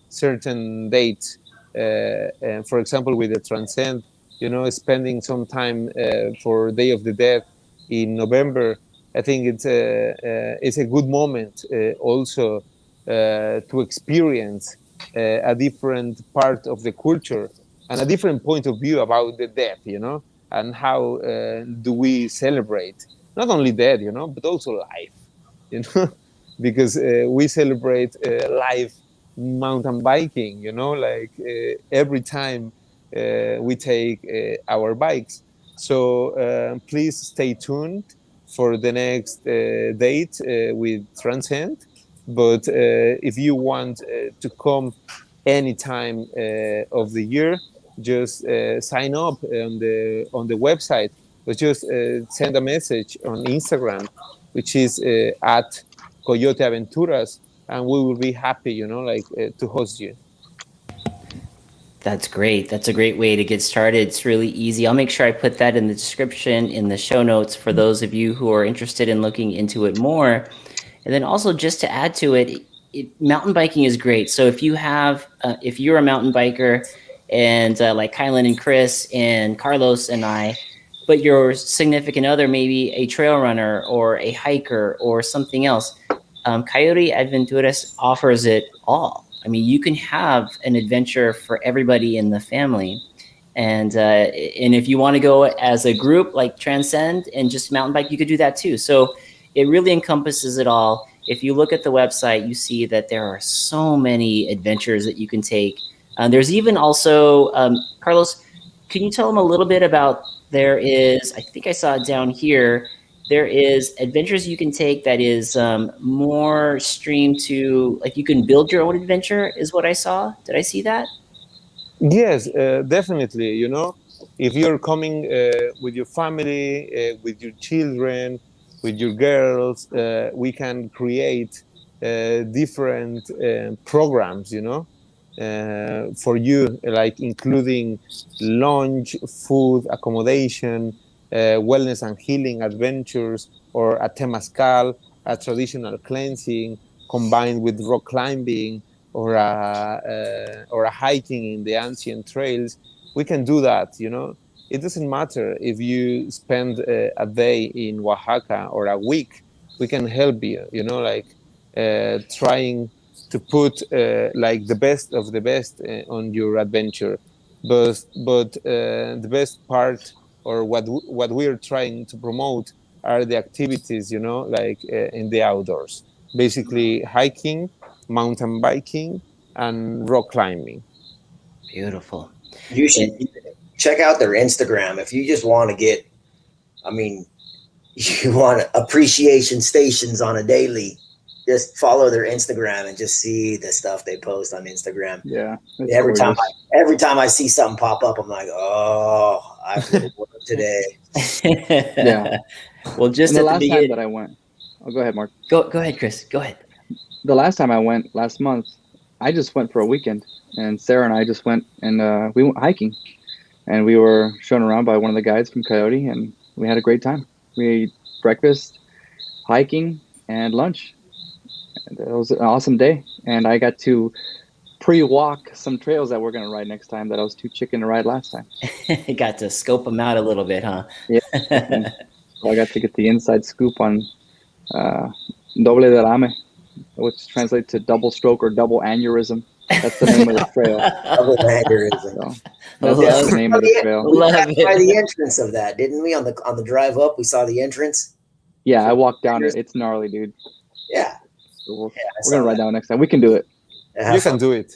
certain dates, for example with the Transcend, spending some time for Day of the Dead in November. I think it's a good moment also to experience a different part of the culture and a different point of view about the death, and how do we celebrate not only death, but also life, because we celebrate life mountain biking, every time we take our bikes. So please stay tuned for the next date with Transcend. But if you want to come anytime of the year, just sign up on the website, but just send a message on Instagram, which is at Coyote Aventuras, and we will be happy, to host you. That's great. That's a great way to get started. It's really easy. I'll make sure I put that in the description, in the show notes for those of you who are interested in looking into it more. And then also just to add to it, mountain biking is great. So if you have, if you're a mountain biker and like Kylan and Chris and Carlos and I, but your significant other, maybe a trail runner or a hiker or something else, Coyote Aventuras offers it all. I mean, you can have an adventure for everybody in the family. And if you want to go as a group like Transcend and just mountain bike, you could do that too. So it really encompasses it all. If you look at the website, you see that there are so many adventures that you can take. There's even also, Carlos, can you tell them a little bit about, there is, I think I saw it down here, there is adventures you can take that is more streamed to, like you can build your own adventure is what I saw. Did I see that? Yes, definitely. If you're coming with your family, with your children, with your girls, we can create different programs, for you, like including lunch, food, accommodation, wellness and healing adventures, or a temazcal, a traditional cleansing combined with rock climbing, or a hiking in the ancient trails. We can do that. It doesn't matter if you spend a day in Oaxaca or a week. We can help you. Trying to put like the best of the best on your adventure. But the best part, or what we're trying to promote, are the activities, in the outdoors, basically hiking, mountain biking, and rock climbing. Beautiful. You should check out their Instagram if you just want to get, I mean, you want appreciation stations on a daily. Just follow their Instagram and just see the stuff they post on Instagram. Yeah, Every time I see something pop up, I'm like, oh, I have to work today. Yeah. Well, just and the at last the time beginning. that I went, go ahead, Mark. Go ahead, Chris. Go ahead. The last time I went last month, I just went for a weekend, and Sarah and I just went, and we went hiking, and we were shown around by one of the guides from Coyote, and we had a great time. We ate breakfast, hiking, and lunch. And it was an awesome day, and I got to pre-walk some trails that we're gonna ride next time that I was too chicken to ride last time. You got to scope them out a little bit, huh? Yeah. So I got to get the inside scoop on doble derrame, which translates to double stroke or double aneurysm. That's the name of the trail. Double aneurysm. So that's the name of the trail. We passed by the entrance of that, didn't we? On the drive up, we saw the entrance. Yeah, I walked down it. It's gnarly, dude. Yeah. So we're gonna ride down next time. We can do it. You can do it.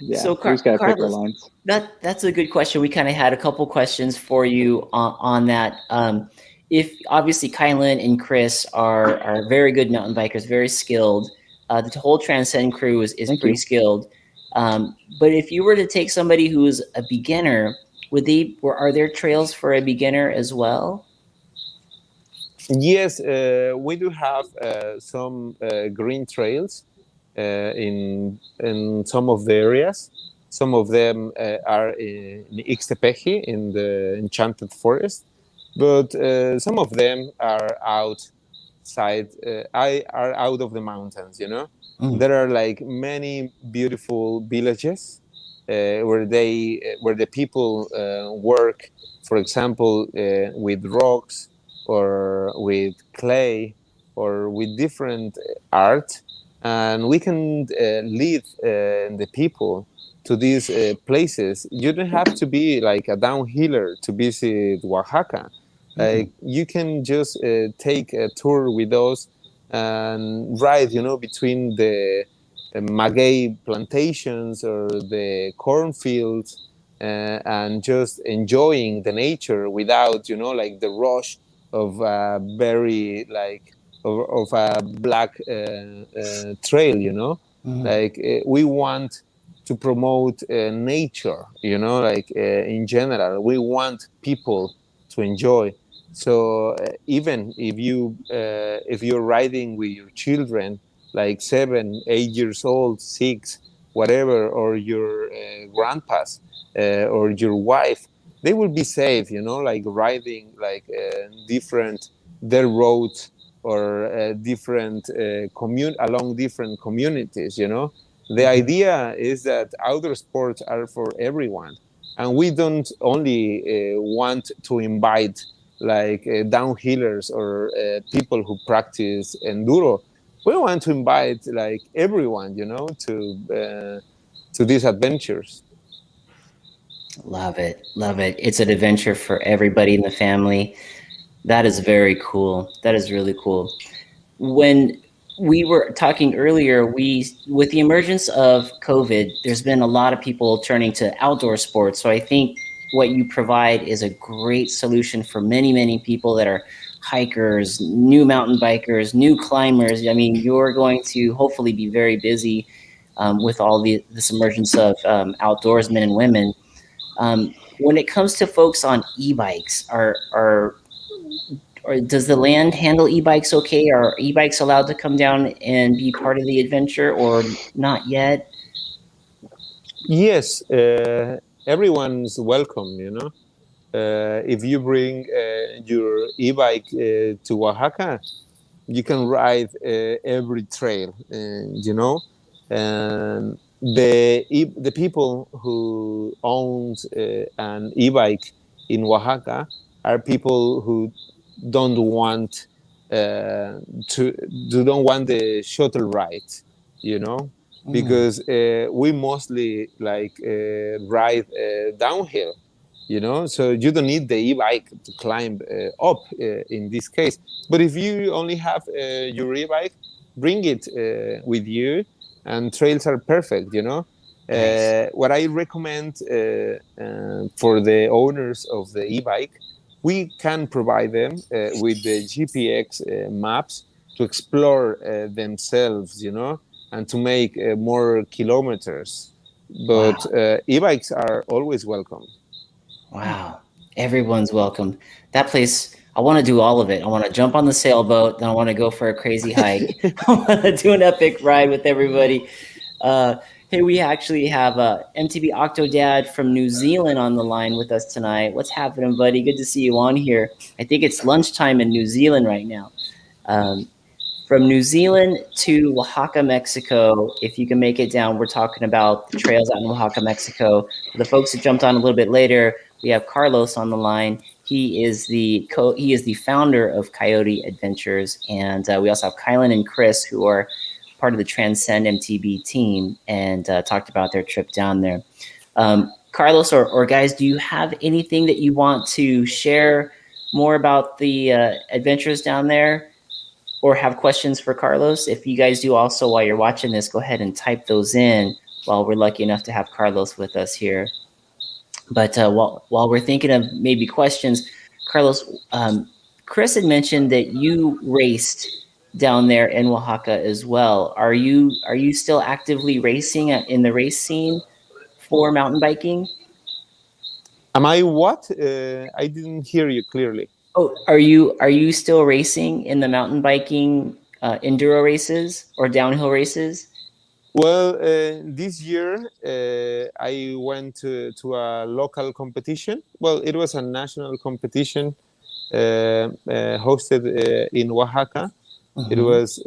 Yeah. So we just gotta pick our lines. That's a good question. We kind of had a couple questions for you on that. If obviously Kylan and Chris are very good mountain bikers, very skilled. The whole Transcend crew is pretty skilled. But if you were to take somebody who's a beginner, are there trails for a beginner as well? Yes, we do have some green trails in some of the areas. Some of them are in Ixtepeji, in the Enchanted Forest, but some of them are outside, are out of the mountains. There are like many beautiful villages where the people work, for example, with rocks or with clay or with different art, and we can lead the people to these places. You don't have to be like a downhiller to visit Oaxaca. You can just take a tour with us and ride, between the maguey plantations or the cornfields, and just enjoying the nature without, like the rush of a very of a black trail. Like we want to promote nature, in general. We want people to enjoy. So even if you're riding with your children, like 7, 8 years old, 6, whatever, or your grandpas or your wife, they will be safe, like riding different their roads or different along different communities. The idea is that outdoor sports are for everyone, and we don't only want to invite like downhillers or people who practice enduro. We want to invite like everyone, to these adventures. Love it. It's an adventure for everybody in the family. That is very cool. That is really cool. When we were talking earlier, with the emergence of COVID, there's been a lot of people turning to outdoor sports. So I think what you provide is a great solution for many, many people that are hikers, new mountain bikers, new climbers. I mean, you're going to hopefully be very busy with all this emergence of outdoorsmen and women. When it comes to folks on e-bikes, or does the land handle e-bikes okay? Are e-bikes allowed to come down and be part of the adventure, or not yet? Yes, everyone's welcome, if you bring your e-bike to Oaxaca, you can ride every trail, and the people who own an e-bike in Oaxaca are people who don't want the shuttle ride, because we mostly ride downhill, so you don't need the e-bike to climb up in this case. But if you only have your e-bike, bring it with you, and trails are perfect. Nice. What I recommend for the owners of the e-bike, we can provide them with the GPX maps to explore themselves, and to make more kilometers. But e-bikes are always welcome. Wow. Everyone's welcome. That place, I want to do all of it. I want to jump on the sailboat, then I want to go for a crazy hike. I want to do an epic ride with everybody. Hey, we actually have MTB Octodad from New Zealand on the line with us tonight. What's happening, buddy? Good to see you on here. I think it's lunchtime in New Zealand right now. from New Zealand to Oaxaca, Mexico. If you can make it down, we're talking about the trails out in Oaxaca, Mexico. For the folks that jumped on a little bit later, we have Carlos on the line. He is the founder of Coyote Adventures, and we also have Kylan and Chris, who are part of the Transcend MTB team, and talked about their trip down there. Carlos or guys, do you have anything that you want to share more about the adventures down there, or have questions for Carlos? If you guys do also, while you're watching this, go ahead and type those in while we're lucky enough to have Carlos with us here. But while we're thinking of maybe questions, Carlos, Chris had mentioned that you raced down there in Oaxaca as well. Are you still actively racing in the race scene for mountain biking? Am I what? I didn't hear you clearly. Oh, are you still racing in the mountain biking enduro races or downhill races? Well, this year I went to a local competition. Well, it was a national competition hosted in Oaxaca. Mm-hmm. It was,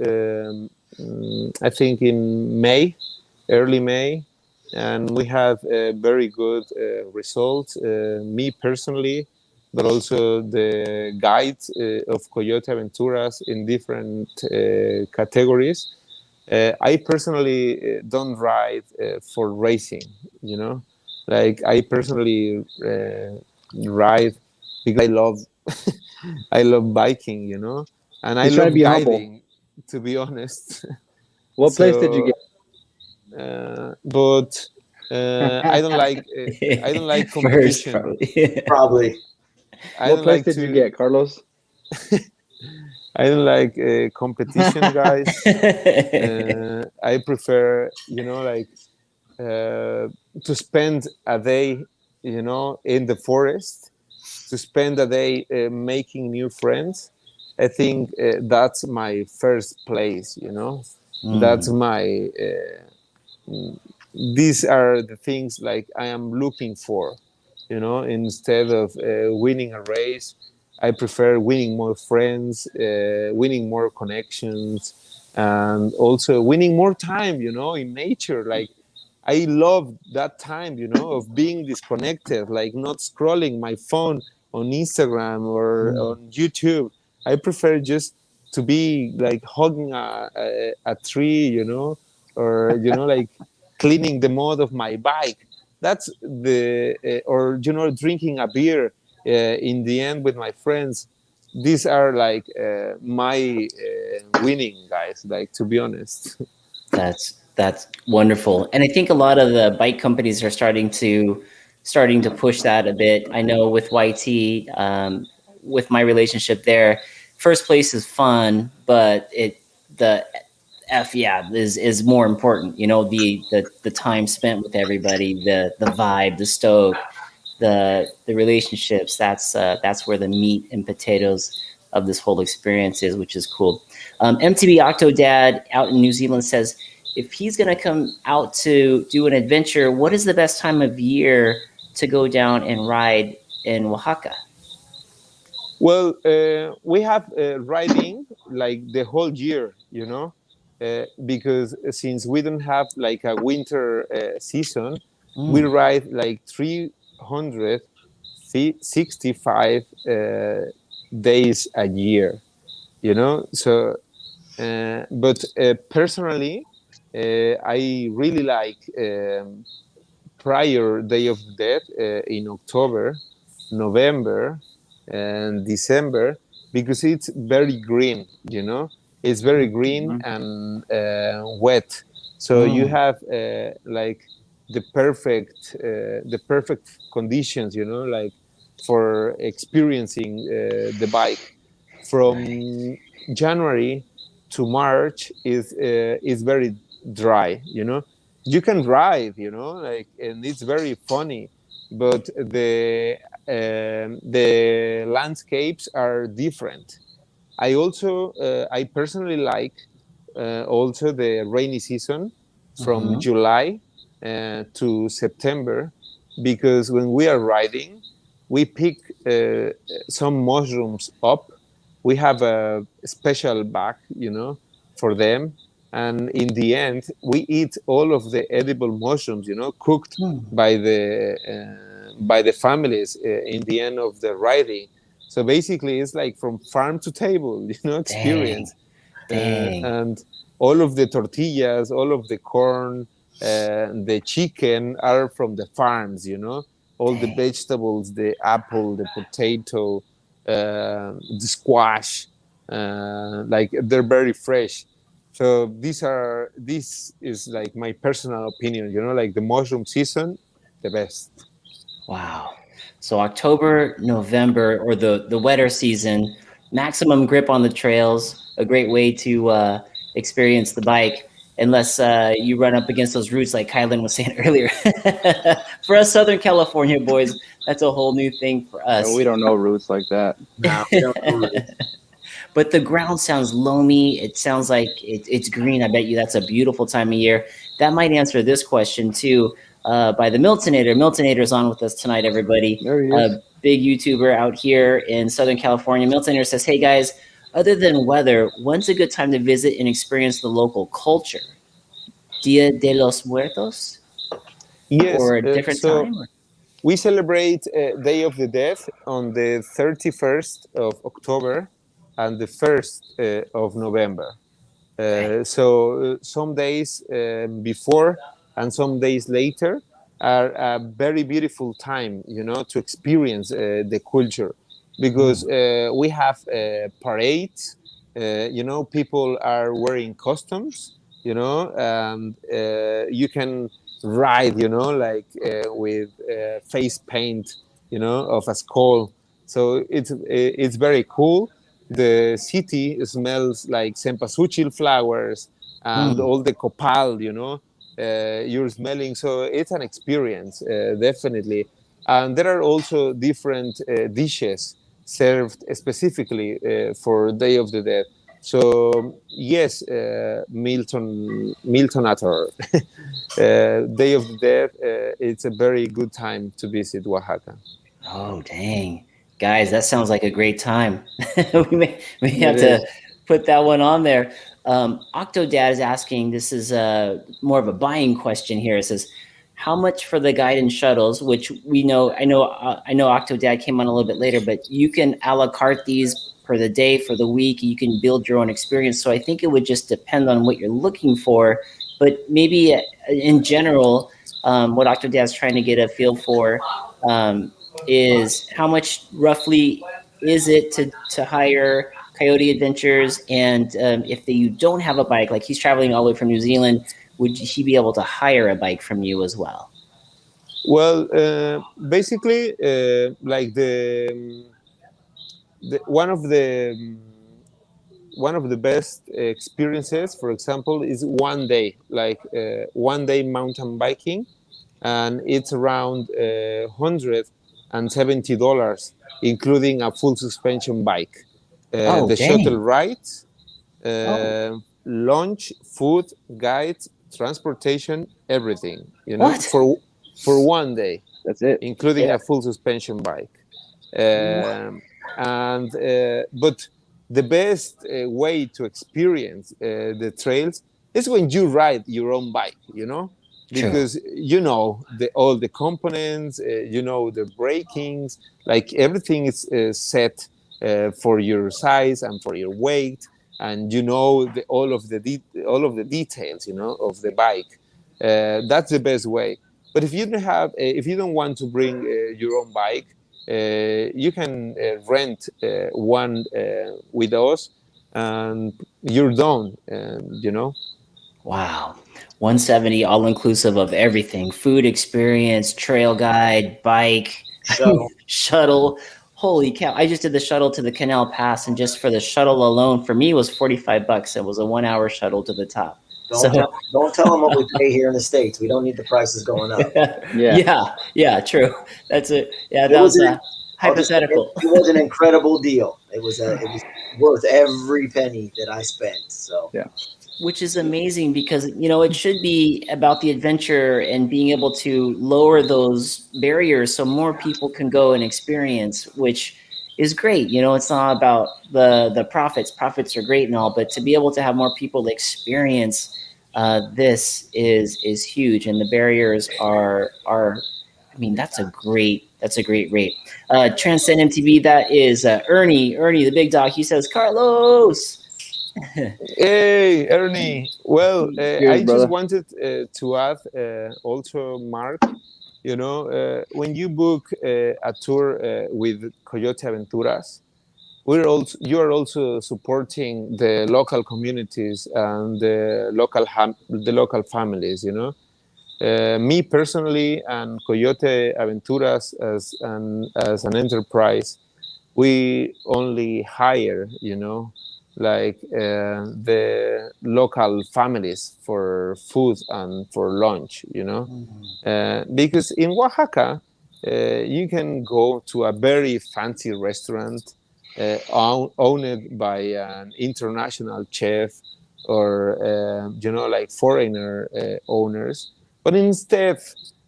I think, in May, early May, and we had very good results. Me personally, but also the guides of Coyote Aventuras in different categories. I personally don't ride for racing, you know, like I personally ride because I love I love biking, you know, and I love guiding, to be honest. What place did you get? But I don't like competition. First, Probably. What place did you get, Carlos? I don't like competition, guys. I prefer, you know, like to spend a day, you know, in the forest, to spend a day making new friends. I think that's my first place, you know. That's my. These are the things like I am looking for, you know. Instead of winning a race, I prefer winning more friends, winning more connections, and also winning more time, you know, in nature. Like, I love that time, you know, of being disconnected, like not scrolling my phone on Instagram or on YouTube. I prefer just to be like hugging a tree, you know, or, you know, like cleaning the mud of my bike. That's or, you know, drinking a beer in the end with my friends. These are like my winning, guys, like, to be honest. That's wonderful, and I think a lot of the bike companies are starting to push that a bit. I know with YT, with my relationship there, first place is fun, but the is more important. You know, the time spent with everybody, the vibe, the stoke, the relationships. That's where the meat and potatoes of this whole experience is, which is cool. MTB Octodad out in New Zealand says, if he's going to come out to do an adventure, what is the best time of year to go down and ride in Oaxaca? Well, we have riding like the whole year, you know, because since we don't have like a winter season, we ride like 365 days a year, you know. So, but personally, I really like prior Day of the Dead in October, November, and December, because it's very green, you know. It's very green and wet, so you have like the perfect conditions, you know, like for experiencing the bike. From January to March is very dry, you know. You can drive, you know, like, and it's very funny, but the landscapes are different. I personally like also the rainy season from July to September, because when we are riding, we pick some mushrooms up. We have a special bag, you know, for them. And in the end, we eat all of the edible mushrooms, cooked by the families in the end of the riding. So basically, it's like from farm to table, experience. Dang. And all of the tortillas, all of the corn, the chicken are from the farms, all the vegetables, the apple, the potato, the squash, like they're very fresh. So this is like my personal opinion, like the mushroom season, the best. Wow. So October, November, or the wetter season, maximum grip on the trails, a great way to experience the bike, unless you run up against those roots like Kylan was saying earlier. For us Southern California boys, that's a whole new thing for us. And we don't know roots like that. No, we don't know roots. But the ground sounds loamy. It sounds like it's green. I bet you that's a beautiful time of year. That might answer this question too. By the Miltonator. Miltonator's on with us tonight, everybody. There he is. Big YouTuber out here in Southern California. Miltonator says, hey guys, other than weather, when's a good time to visit and experience the local culture? Dia de los Muertos? Yes. Or a different time? Or? We celebrate Day of the Dead on the 31st of October and the 1st of November. So some days before and some days later are a very beautiful time, to experience the culture, because we have parades, people are wearing costumes, and you can ride, with face paint, of a skull. So it's very cool. The city smells like cempasúchil flowers and all the copal, you're smelling. So it's an experience, definitely. And there are also different dishes served specifically for Day of the Dead. So yes, Miltonator, Day of the Dead, it's a very good time to visit Oaxaca. Oh, dang. Guys, that sounds like a great time. we may have to put that one on there. Octodad is asking, this is more of a buying question here. It says, how much for the guide and shuttles, which we know, I know Octodad came on a little bit later, but you can a la carte these per the day, for the week. You can build your own experience. So I think it would just depend on what you're looking for. But maybe in general, what Octodad is trying to get a feel for is how much roughly is it to hire Coyote Adventures, and if you don't have a bike, like he's traveling all the way from New Zealand, would he be able to hire a bike from you as well? Well, basically, like one of the best experiences, for example, is one day mountain biking, and it's around $170, including a full suspension bike. The shuttle rides, lunch, food, guides, transportation, everything, for one day. That's it, including a full suspension bike. But the best way to experience the trails is when you ride your own bike, because all the components, the brakings, like everything is set for your size and for your weight, and all of the details, of the bike. That's the best way. But if you don't want to bring your own bike, you can rent one with us, and you're done. Wow, 170 all inclusive of everything: food, experience, trail guide, bike, shuttle. Holy cow! I just did the shuttle to the Canal Pass, and just for the shuttle alone, for me, was $45. It was a 1-hour shuttle to the top. Don't tell them what we pay here in the States. We don't need the prices going up. Yeah, true. That's it. Yeah, that was hypothetical. It was an incredible deal. It was worth every penny that I spent. So yeah. Which is amazing, because it should be about the adventure and being able to lower those barriers so more people can go and experience, which is great. You know, it's not about the profits. Profits are great and all, but to be able to have more people experience this is huge, and the barriers are. I mean, that's a great rate. Transcend MTB. That is Ernie, the big dog. He says, Carlos. Hey, Ernie. Well, Cheers, I brother. just wanted to add also, Mark, you know, when you book a tour with Coyote Aventuras, you are also supporting the local communities and the local families, you know. Me personally and Coyote Aventuras as an enterprise, we only hire, you know, like the local families for food and for lunch, you know, because in Oaxaca, you can go to a very fancy restaurant owned by an international chef or you know, like foreigner owners, but instead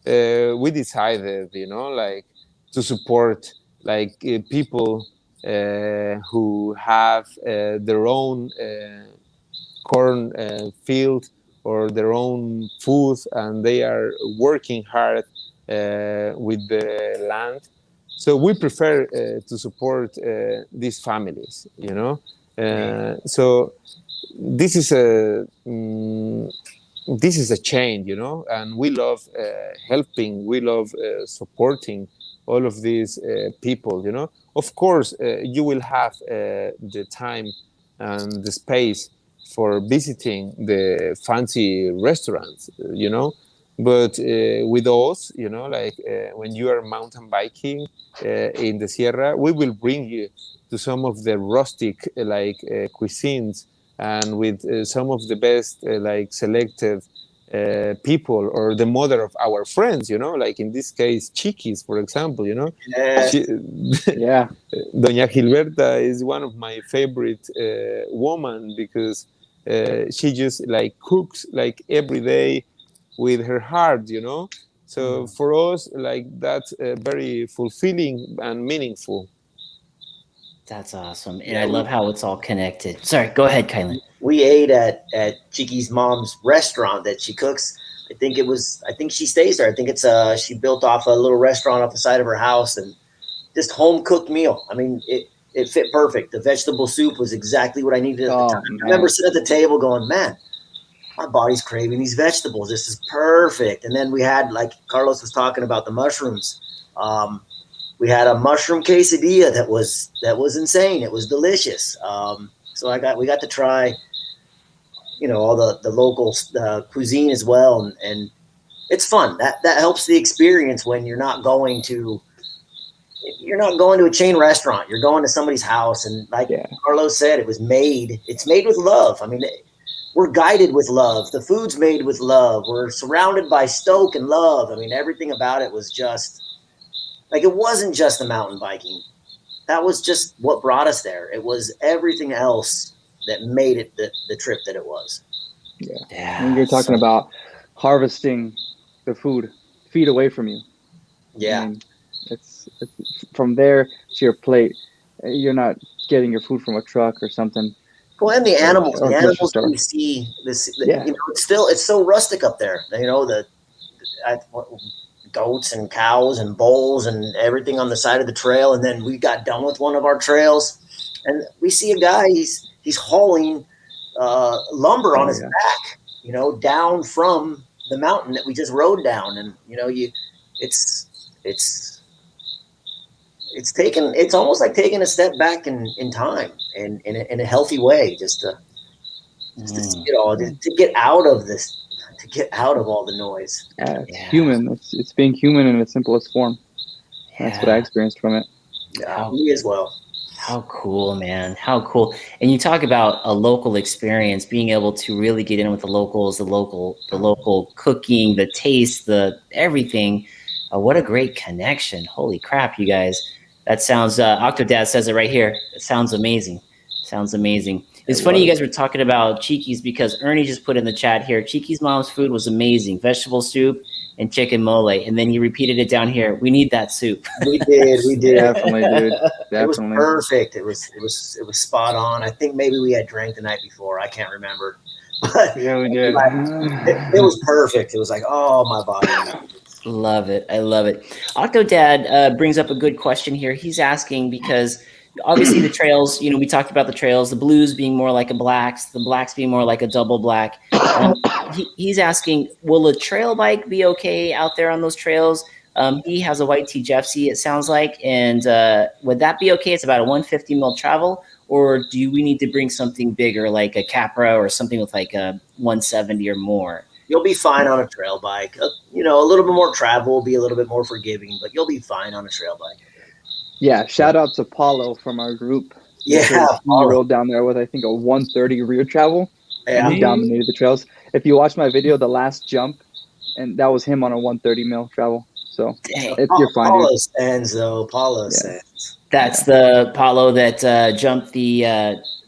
we decided, you know, like to support like people who have their own corn field or their own food, and they are working hard with the land. So we prefer to support these families, you know. So this is a change, you know, and we love helping, we love supporting all of these people, you know. Of course, you will have the time and the space for visiting the fancy restaurants, you know. But with us, you know, like when you are mountain biking in the Sierra, we will bring you to some of the rustic cuisines, and with some of the best like selected people, or the mother of our friends, you know, like in this case Chiquis, for example, you know. Yes. Yeah. Doña Gilberta is one of my favorite woman, because she just like cooks like every day with her heart, you know. So for us, like that's very fulfilling and meaningful. That's awesome, and I love how it's all connected. Sorry, go ahead, Kylan. We ate at Chiki's mom's restaurant that she cooks. I think she stays there. I think it's she built off a little restaurant off the side of her house, and just home cooked meal. I mean, it fit perfect. The vegetable soup was exactly what I needed at the time. Man. I remember sitting at the table going, man, my body's craving these vegetables. This is perfect. And then we had, like Carlos was talking about, the mushrooms. We had a mushroom quesadilla that was insane. It was delicious. So we got to try, you know, all the local cuisine as well, and it's fun. That helps the experience when you're not going to a chain restaurant. You're going to somebody's house, and like Carlos said, it's made with love. I mean, we're guided with love. The food's made with love. We're surrounded by stoke and love. I mean, everything about it was just like, it wasn't just the mountain biking. That was just what brought us there. It was everything else that made it the trip that it was. Yeah. When you're talking about harvesting the food feet away from you. Yeah. I mean, it's from there to your plate. You're not getting your food from a truck or something. Well, and the animals that you see, you know, it's so rustic up there. You know, goats and cows and bulls and everything on the side of the trail. And then we got done with one of our trails, and we see a guy. He's hauling lumber on his back, you know, down from the mountain that we just rode down. And you know, it's almost like taking a step back in time, and in a healthy way, just to see it all, to get out of this, to get out of all the noise. It's human. It's being human in its simplest form. That's what I experienced from it. Yeah, me as well. How cool, man. How cool. And you talk about a local experience, being able to really get in with the locals, the local cooking, the taste, the everything. What a great connection. Holy crap, you guys. That sounds, Octodad says it right here. It sounds amazing. Sounds amazing. It's funny you guys were talking about Cheeky's, because Ernie just put in the chat here, Cheeky's mom's food was amazing. Vegetable soup, and chicken mole, and then you repeated it down here. We need that soup. We did. Definitely, dude. Definitely. It was perfect. It was spot on. I think maybe we had drank the night before. I can't remember. But Yeah, we did. it was perfect. It was like, oh, my body. Love it. I love it. Octodad brings up a good question here. He's asking because obviously the trails, we talked about the trails, the blues being more like a blacks, the blacks being more like a double black. He's asking, will a trail bike be okay out there on those trails? He has a YT Jeffsy, it sounds like. And would that be okay? It's about a 150 mil travel. Or do we need to bring something bigger like a Capra or something with like a 170 or more? You'll be fine on a trail bike. A little bit more travel will be a little bit more forgiving, but you'll be fine on a trail bike. Yeah, shout out to Paulo from our group. Yeah, he rode down there with, I think, a 130 rear travel, and he dominated the trails. If you watch my video, the last jump, and that was him on a 130 mil travel. So you're fine. Paulo stands, though. Paulo stands. That's the Paulo that jumped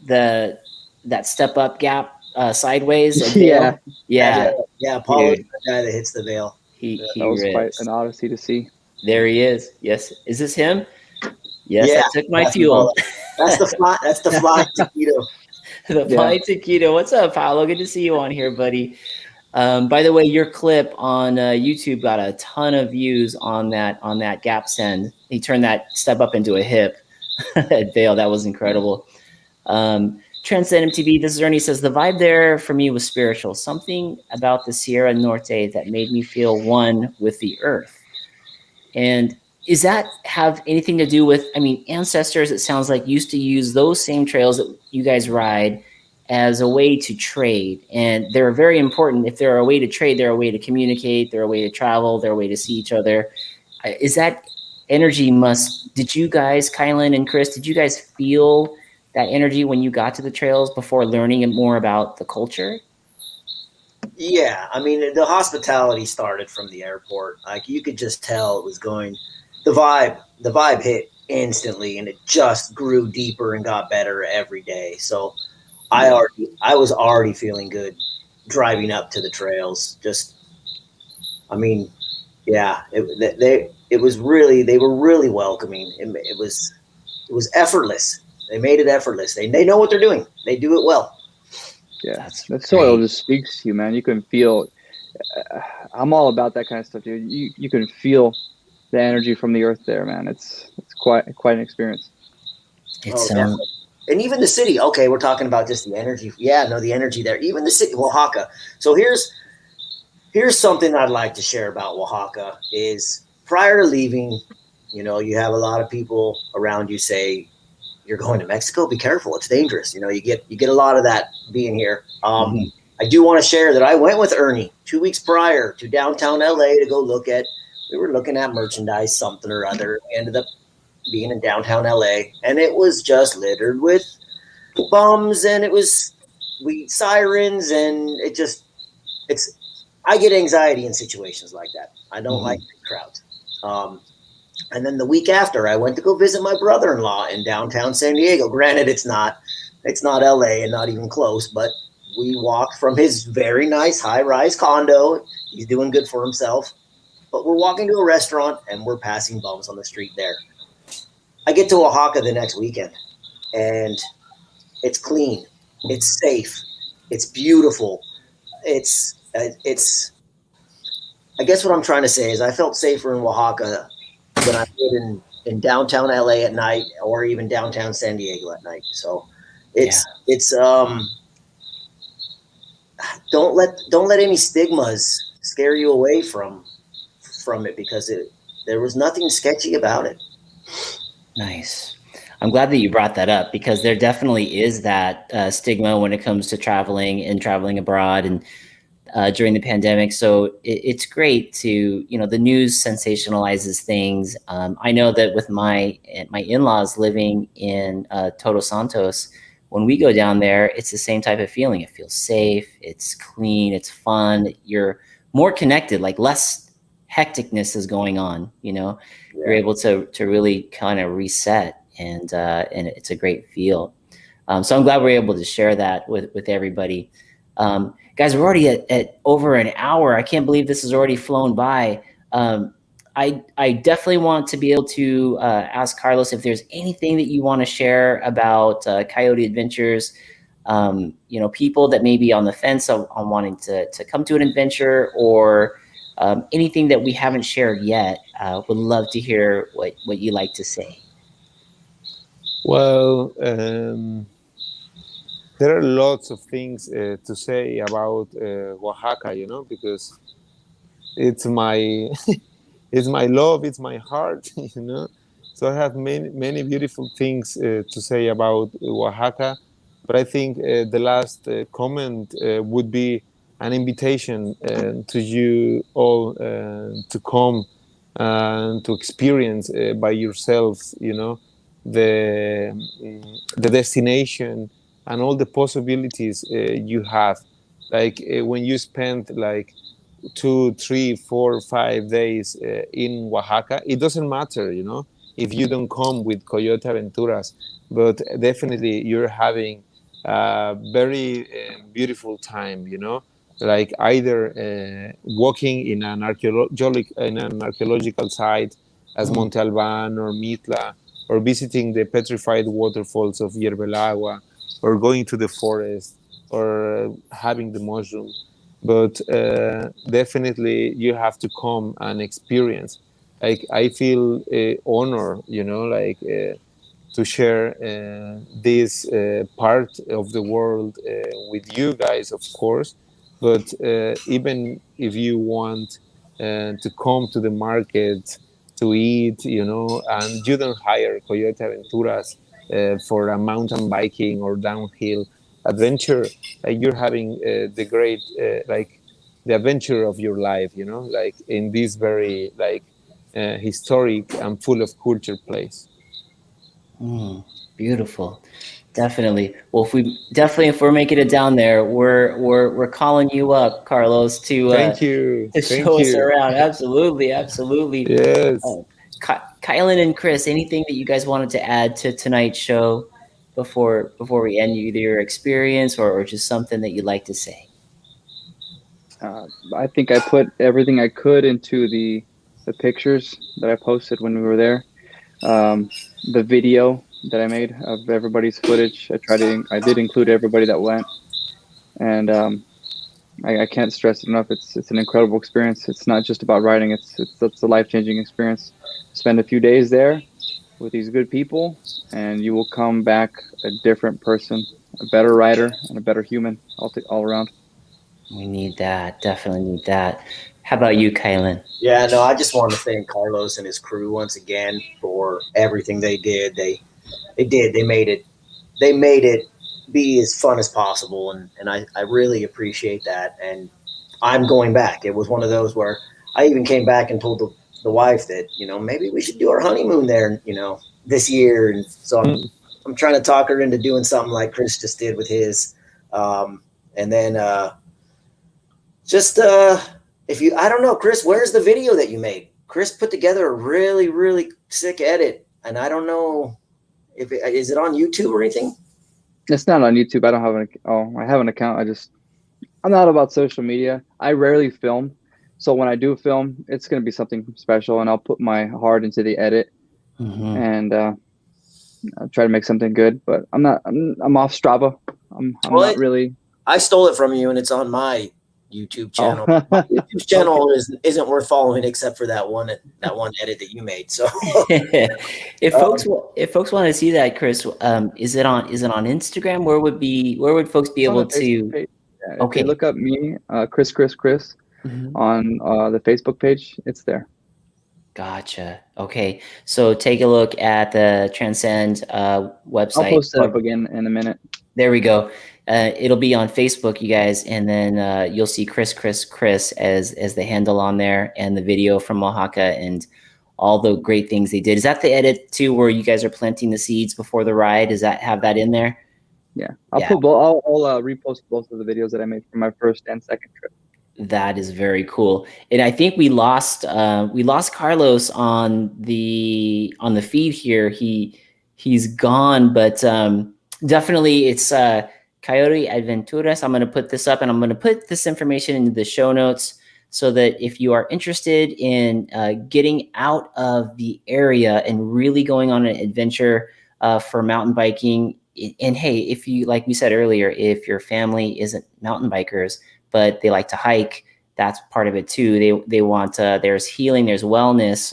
that step up gap sideways. Yeah. Paulo is the guy that hits the veil. That was quite an odyssey to see. There he is. Yes, is this him? Yes, I took my fuel. That's the fly. That's the fly taquito. The fly taquito. What's up, Paulo? Good to see you on here, buddy. By the way, your clip on YouTube got a ton of views on that gap send. He turned that step up into a hip at Vail. That was incredible. Transcend MTB. This is Ernie says the vibe there for me was spiritual. Something about the Sierra Norte that made me feel one with the earth. And does that have anything to do with? I mean, ancestors. It sounds like used to use those same trails that you guys ride as a way to trade, and they're very important. If they're a way to trade, they're a way to communicate, they're a way to travel, they're a way to see each other. Is that energy did you guys, Kylan and Chris, did you guys feel that energy when you got to the trails before learning more about the culture? Yeah, I mean, the hospitality started from the airport. Like, you could just tell it was going, the vibe hit instantly, and it just grew deeper and got better every day. So I was already feeling good driving up to the trails. They were really welcoming. It was effortless. They made it effortless. They know what they're doing. They do it well. Yeah, that soil just speaks to you, man. You can feel. I'm all about that kind of stuff, dude. You can feel the energy from the earth there, man. It's quite an experience. And even the city. Okay, we're talking about just the energy. Yeah, no, the energy there. Even the city, Oaxaca. So here's something I'd like to share about Oaxaca. Is prior to leaving, you have a lot of people around you say, "You're going to Mexico. Be careful. It's dangerous." You get a lot of that being here. I do want to share that I went with Ernie 2 weeks prior to downtown LA to go we were looking at merchandise, something or other. We ended up being in downtown LA, and it was just littered with bums, and it was sirens, and I get anxiety in situations like that. I don't like big crowds. And then the week after, I went to go visit my brother-in-law in downtown San Diego. Granted, it's not LA and not even close, but we walked from his very nice high-rise condo. He's doing good for himself. But we're walking to a restaurant, and we're passing bums on the street there. I get to Oaxaca the next weekend, and it's clean. It's safe. It's beautiful. I guess what I'm trying to say is I felt safer in Oaxaca than I did in downtown LA at night, or even downtown San Diego at night. So don't let any stigmas scare you away from it, because there was nothing sketchy about it. Nice. I'm glad that you brought that up, because there definitely is that stigma when it comes to traveling abroad and during the pandemic. So it's great to, the news sensationalizes things. I know that with my in-laws living in Todos Santos, when we go down there, it's the same type of feeling. It feels safe. It's clean. It's fun. You're more connected, like less hecticness is going on, You're able to really kind of reset, and it's a great feel. So I'm glad we're able to share that with everybody. Guys, we're already at over an hour. I can't believe this has already flown by. I definitely want to be able to ask Carlos if there's anything that you want to share about Coyote Adventures. People that may be on the fence on wanting to come to an adventure, or anything that we haven't shared yet. Would love to hear what you like to say. Well, there are lots of things to say about Oaxaca, because it's my it's my love, it's my heart, So I have many beautiful things to say about Oaxaca, but I think the last comment would be an invitation to you all to come and to experience by yourselves, the destination and all the possibilities you have. Like when you spend like 2, 3, 4, 5 days in Oaxaca, it doesn't matter, if you don't come with Coyote Aventuras, but definitely you're having a very beautiful time, like either walking in an archaeological site as Monte Alban or Mitla, or visiting the petrified waterfalls of Yerbelagua, or going to the forest, or having the mushroom. But definitely you have to come and experience. Like I feel honor, to share this part of the world with you guys, of course. But even if you want to come to the market to eat, and you don't hire Coyote Aventuras for a mountain biking or downhill adventure, like you're having the great, like the adventure of your life, like in this very historic and full of culture place. Beautiful. Definitely. Well, if we're making it down there, we're calling you up, Carlos, to Thank you. show us around. Absolutely. Yes. Kylan and Chris, anything that you guys wanted to add to tonight's show before we end, either your experience or just something that you'd like to say? I think I put everything I could into the pictures that I posted when we were there. The video that I made of everybody's footage, I did include everybody that went, and I can't stress it enough. It's an incredible experience. It's not just about riding. It's a life-changing experience. Spend a few days there with these good people, and you will come back a different person, a better rider, and a better human all around. We need that. Definitely need that. How about you, Kylan? Yeah, no, I just want to thank Carlos and his crew once again for everything they did. They made it be as fun as possible, and I really appreciate that. And I'm going back. It was one of those where I even came back and told the wife that, maybe we should do our honeymoon there, this year. And so I'm trying to talk her into doing something like Chris just did with his. And then I don't know, Chris, where's the video that you made? Chris put together a really, really sick edit, and I don't know is it on YouTube or anything? It's not on YouTube. I don't have I have an account. I'm not about social media. I rarely film. So when I do film, it's going to be something special, and I'll put my heart into the edit and I'll try to make something good, but I'm off Strava. I'm not really. I stole it from you, and it's on my YouTube channel. My YouTube channel isn't worth following except for that one edit that you made. So if folks want to see that, Chris, is it on Instagram? Where would folks be able to? Yeah, okay, look up me, Chris on the Facebook page. It's there. Gotcha. Okay, so take a look at the Transcend website. I'll post it up again in a minute. There we go. It'll be on Facebook, you guys, and then you'll see Chris as the handle on there, and the video from Oaxaca and all the great things they did. Is that the edit too, where you guys are planting the seeds before the ride? Does that have that in there? Yeah, I'll repost both of the videos that I made from my first and second trip. That is very cool. And I think we lost Carlos on the feed here. He's gone, but definitely it's Coyote Aventuras. I'm going to put this up, and I'm going to put this information into the show notes so that if you are interested in getting out of the area and really going on an adventure for mountain biking, and hey, if you, like we said earlier, if your family isn't mountain bikers, but they like to hike, that's part of it too. They want, there's healing, there's wellness.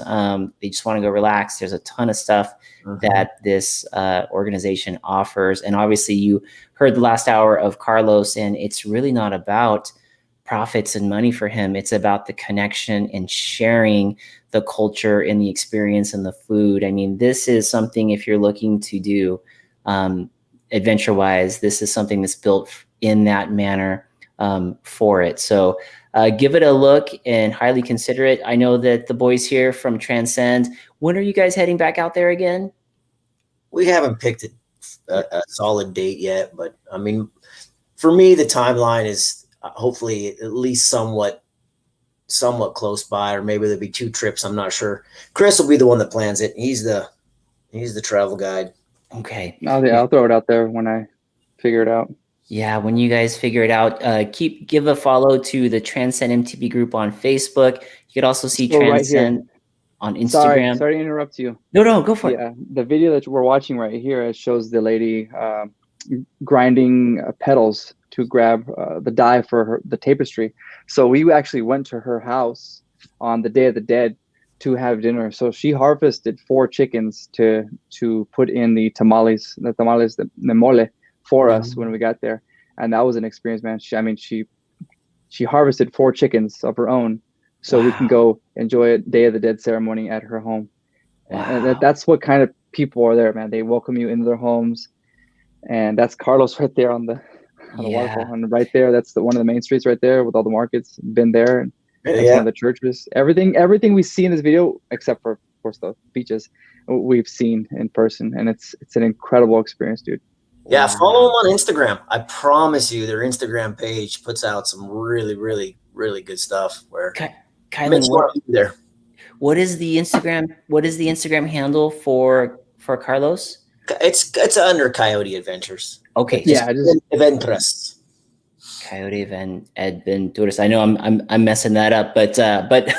They just want to go relax. There's a ton of stuff that this organization offers. And obviously you heard the last hour of Carlos, and it's really not about profits and money for him. It's about the connection and sharing the culture and the experience and the food. I mean, this is something, if you're looking to do adventure wise, this is something that's built in that manner for it. So give it a look and highly consider it. I know that the boys here from Transcend, when are you guys heading back out there again? We haven't picked a solid date yet, but I mean, for me, the timeline is hopefully at least somewhat close by, or maybe there'll be 2 trips. I'm not sure. Chris will be the one that plans it. He's the travel guide. Okay. I'll throw it out there when I figure it out. Yeah, when you guys figure it out, give a follow to the Transcend MTB group on Facebook. You could also see Transcend right on Instagram. Sorry to interrupt you. No, go for it. Yeah, the video that we're watching right here, it shows the lady grinding petals to grab the dye for the tapestry. So we actually went to her house on the Day of the Dead to have dinner. So she harvested 4 chickens to put in the tamales, the mole for us when we got there. And that was an experience, man. She harvested 4 chickens of her own so we can go enjoy a Day of the Dead ceremony at her home. And that's what kind of people are there, man. They welcome you into their homes. And that's Carlos right there on the waterfall. And right there, that's one of the main streets right there with all the markets. Been there. And that's one of the churches. Everything we see in this video, except for, of course, the beaches, we've seen in person. And it's an incredible experience, dude. Yeah, follow them on Instagram. I promise you, their Instagram page puts out some really, really, really good stuff. Where Kylan, what is the Instagram handle for Carlos? It's under Coyote Adventures. Okay, just Aventuras. Coyote Aventuras. I know I'm messing that up, but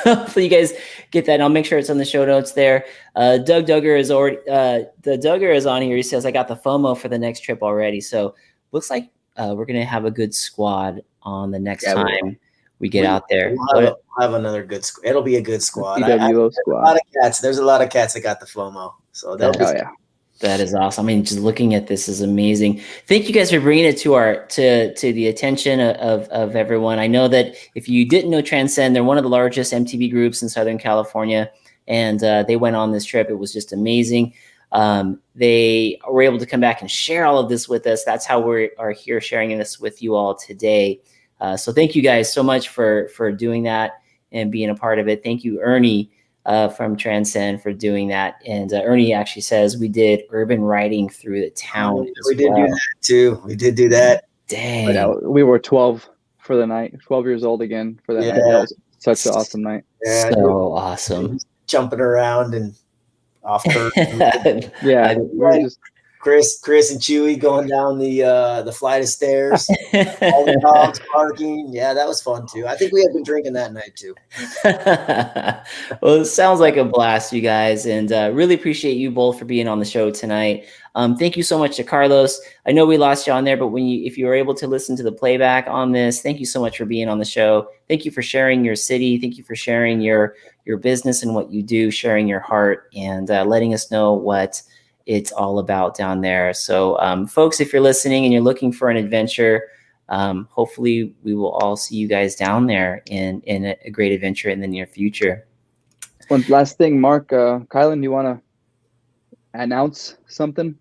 hopefully you guys get that. I'll make sure it's on the show notes there. Doug Duggar is already the Duggar is on here. He says I got the FOMO for the next trip already. So looks like we're gonna have a good squad on the next time we get out there. We'll have another good squad. It'll be a good squad. squad. A lot of cats. There's a lot of cats that got the FOMO. So that is awesome. I mean, just looking at this is amazing. Thank you guys for bringing it to the attention of everyone. I know that if you didn't know Transcend, they're one of the largest MTB groups in Southern California, and they went on this trip. It was just amazing. They were able to come back and share all of this with us. That's how we are here sharing this with you all today. So thank you guys so much for doing that and being a part of it. Thank you, Ernie, from Transcend, for doing that. And Ernie actually says we did urban riding through the town. We did do that too. We did do that. Dang. We were 12 for the night, 12 years old again for that night. That was such an awesome night. Yeah, so awesome. Jumping around and off curve. Yeah. We were just Chris and Chewy going down the flight of stairs, all the dogs barking. Yeah, that was fun too. I think we had been drinking that night too. Well, it sounds like a blast, you guys, and really appreciate you both for being on the show tonight. Thank you so much to Carlos. I know we lost you on there, but if you were able to listen to the playback on this, thank you so much for being on the show. Thank you for sharing your city. Thank you for sharing your business and what you do, sharing your heart, and letting us know what it's all about down there. So folks, if you're listening and you're looking for an adventure, hopefully we will all see you guys down there in a great adventure in the near future. One last thing, Mark, Kylan, do you want to announce something?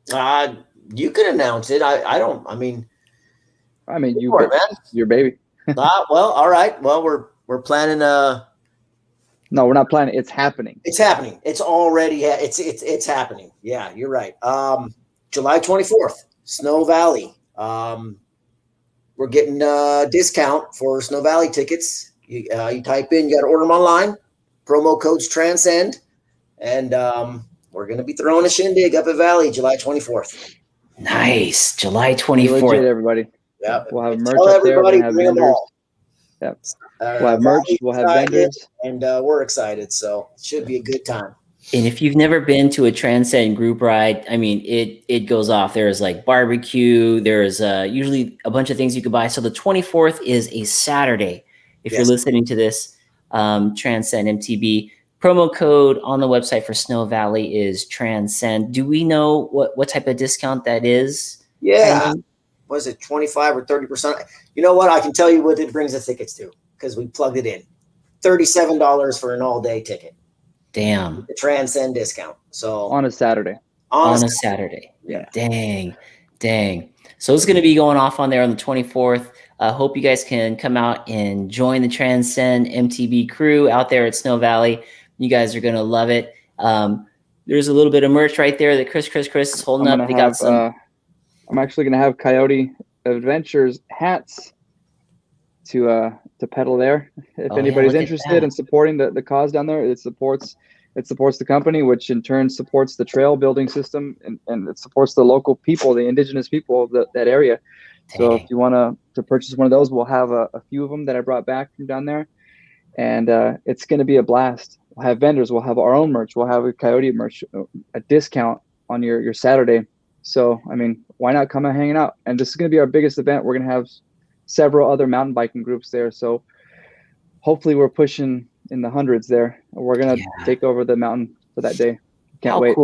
You can announce it. I mean, you, your baby. Well, all right. Well, we're planning No, we're not planning. It's happening. It's happening. It's already. It's happening. Yeah, you're right. July 24th, Snow Valley. We're getting a discount for Snow Valley tickets. You type in. You got to order them online. Promo code's Transcend, and we're going to be throwing a shindig up at Valley July 24th. Nice. July Be 24th. legit, everybody. Yep. We'll have merch Tell up there. We're everybody, gonna have bring them vendors. all. Yep. We'll have merch. We'll have vendors. And we're excited. So it should be a good time. And if you've never been to a Transcend group ride, I mean, it goes off. There's like barbecue. There's usually a bunch of things you could buy. So the 24th is a Saturday. If you're listening to this, Transcend MTB promo code on the website for Snow Valley is Transcend. Do we know what type of discount that is? Yeah. Was it 25 or 30%? You know what? I can tell you what it brings the tickets to because we plugged it in. $37 for an all-day ticket. Damn. The Transcend discount. So On a Saturday. On a Saturday. Yeah. Dang. So it's going to be going off on there on the 24th. Hope you guys can come out and join the Transcend MTB crew out there at Snow Valley. You guys are going to love it. There's a little bit of merch right there that Chris is holding up. They got some. I'm actually going to have Coyote Adventures hats to peddle there. If anybody's interested in supporting the cause down there, it supports the company, which in turn supports the trail building system, and it supports the local people, the indigenous people of that area. Dang. So if you want to purchase one of those, we'll have a few of them that I brought back from down there, and it's going to be a blast. We'll have vendors. We'll have our own merch. We'll have a Coyote merch, a discount on your Saturday. So, I mean, why not come and hang out? And this is going to be our biggest event. We're going to have several other mountain biking groups there. So hopefully we're pushing in the hundreds there. We're going to take over the mountain for that day. Can't wait.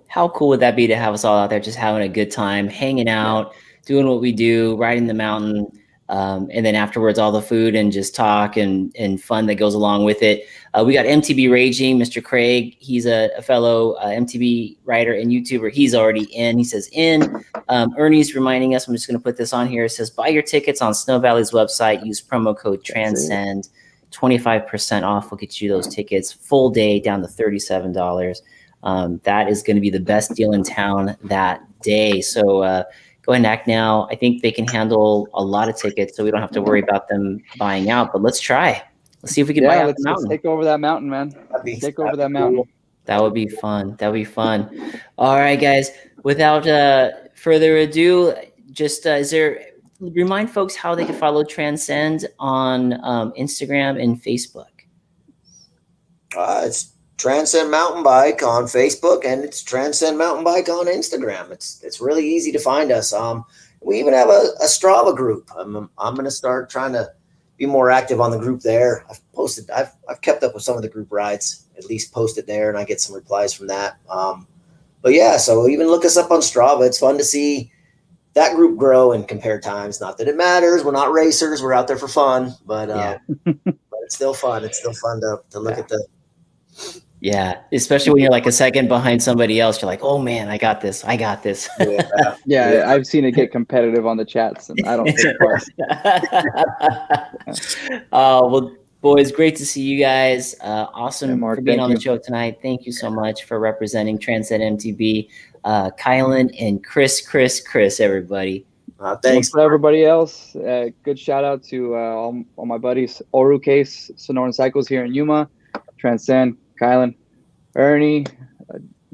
How cool would that be to have us all out there just having a good time, hanging out, doing what we do, riding the mountain, and then afterwards all the food and just talk and fun that goes along with it. We got MTB Raging, Mr. Craig. He's a fellow MTB writer and YouTuber. He's already in. He says in. Ernie's reminding us, I'm just going to put this on here. It says buy your tickets on Snow Valley's website. Use promo code Transcend. 25% off will get you those tickets. Full day down to $37. That is going to be the best deal in town that day. So go ahead and act now. I think they can handle a lot of tickets, so we don't have to worry about them buying out. But let's try. Let's see if we can buy out the mountain. Let's take over that mountain, man. Take over that mountain. That would be fun. All right, guys. Without further ado, just remind folks how they can follow Transcend on Instagram and Facebook. It's Transcend Mountain Bike on Facebook, and it's Transcend Mountain Bike on Instagram. It's really easy to find us. We even have a Strava group. I'm going to start trying to be more active on the group there. I've kept up with some of the group rides, at least posted there, and I get some replies from that. But yeah, so even look us up on Strava. It's fun to see that group grow and compare times. Not that it matters. We're not racers. We're out there for fun, but it's still fun. It's still fun to look at the. Yeah, especially when you're like a second behind somebody else. You're like, oh man, I got this. Yeah, I've seen it get competitive on the chats, and I don't take part. Well, boys, great to see you guys. Awesome Mark, for being on the show tonight. Thank you so much for representing Transcend MTB. Kylan and Chris, everybody. Thanks for everybody else. Good shout out to all my buddies, Oru Case, Sonoran Cycles here in Yuma, Transcend, Kylan, Ernie,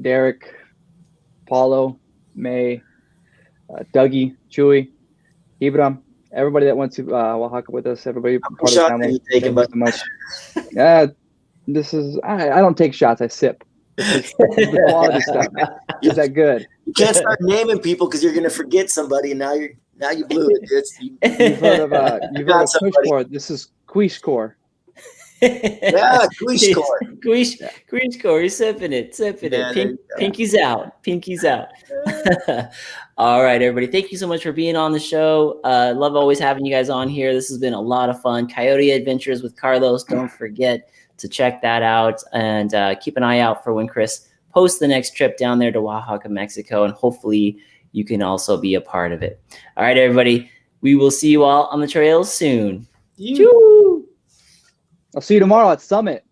Derek, Paulo, May, Dougie, Chewy, Ibram, everybody that went to Oaxaca with us, everybody part of the family. Thank you so much. This is I don't take shots, I sip. This is the quality stuff. Is that good? You can't start naming people because you're going to forget somebody, and now you blew it. You've heard of Quishcore. This is Quishcore. Yeah, Quishcore. Quishcore. He's sipping it. Pinky's out. All right, everybody. Thank you so much for being on the show. Love always having you guys on here. This has been a lot of fun. Coyote Adventures with Carlos. Don't forget to check that out, and keep an eye out for when Chris posts the next trip down there to Oaxaca, Mexico, and hopefully you can also be a part of it. All right, everybody. We will see you all on the trails soon. I'll see you tomorrow at Summit.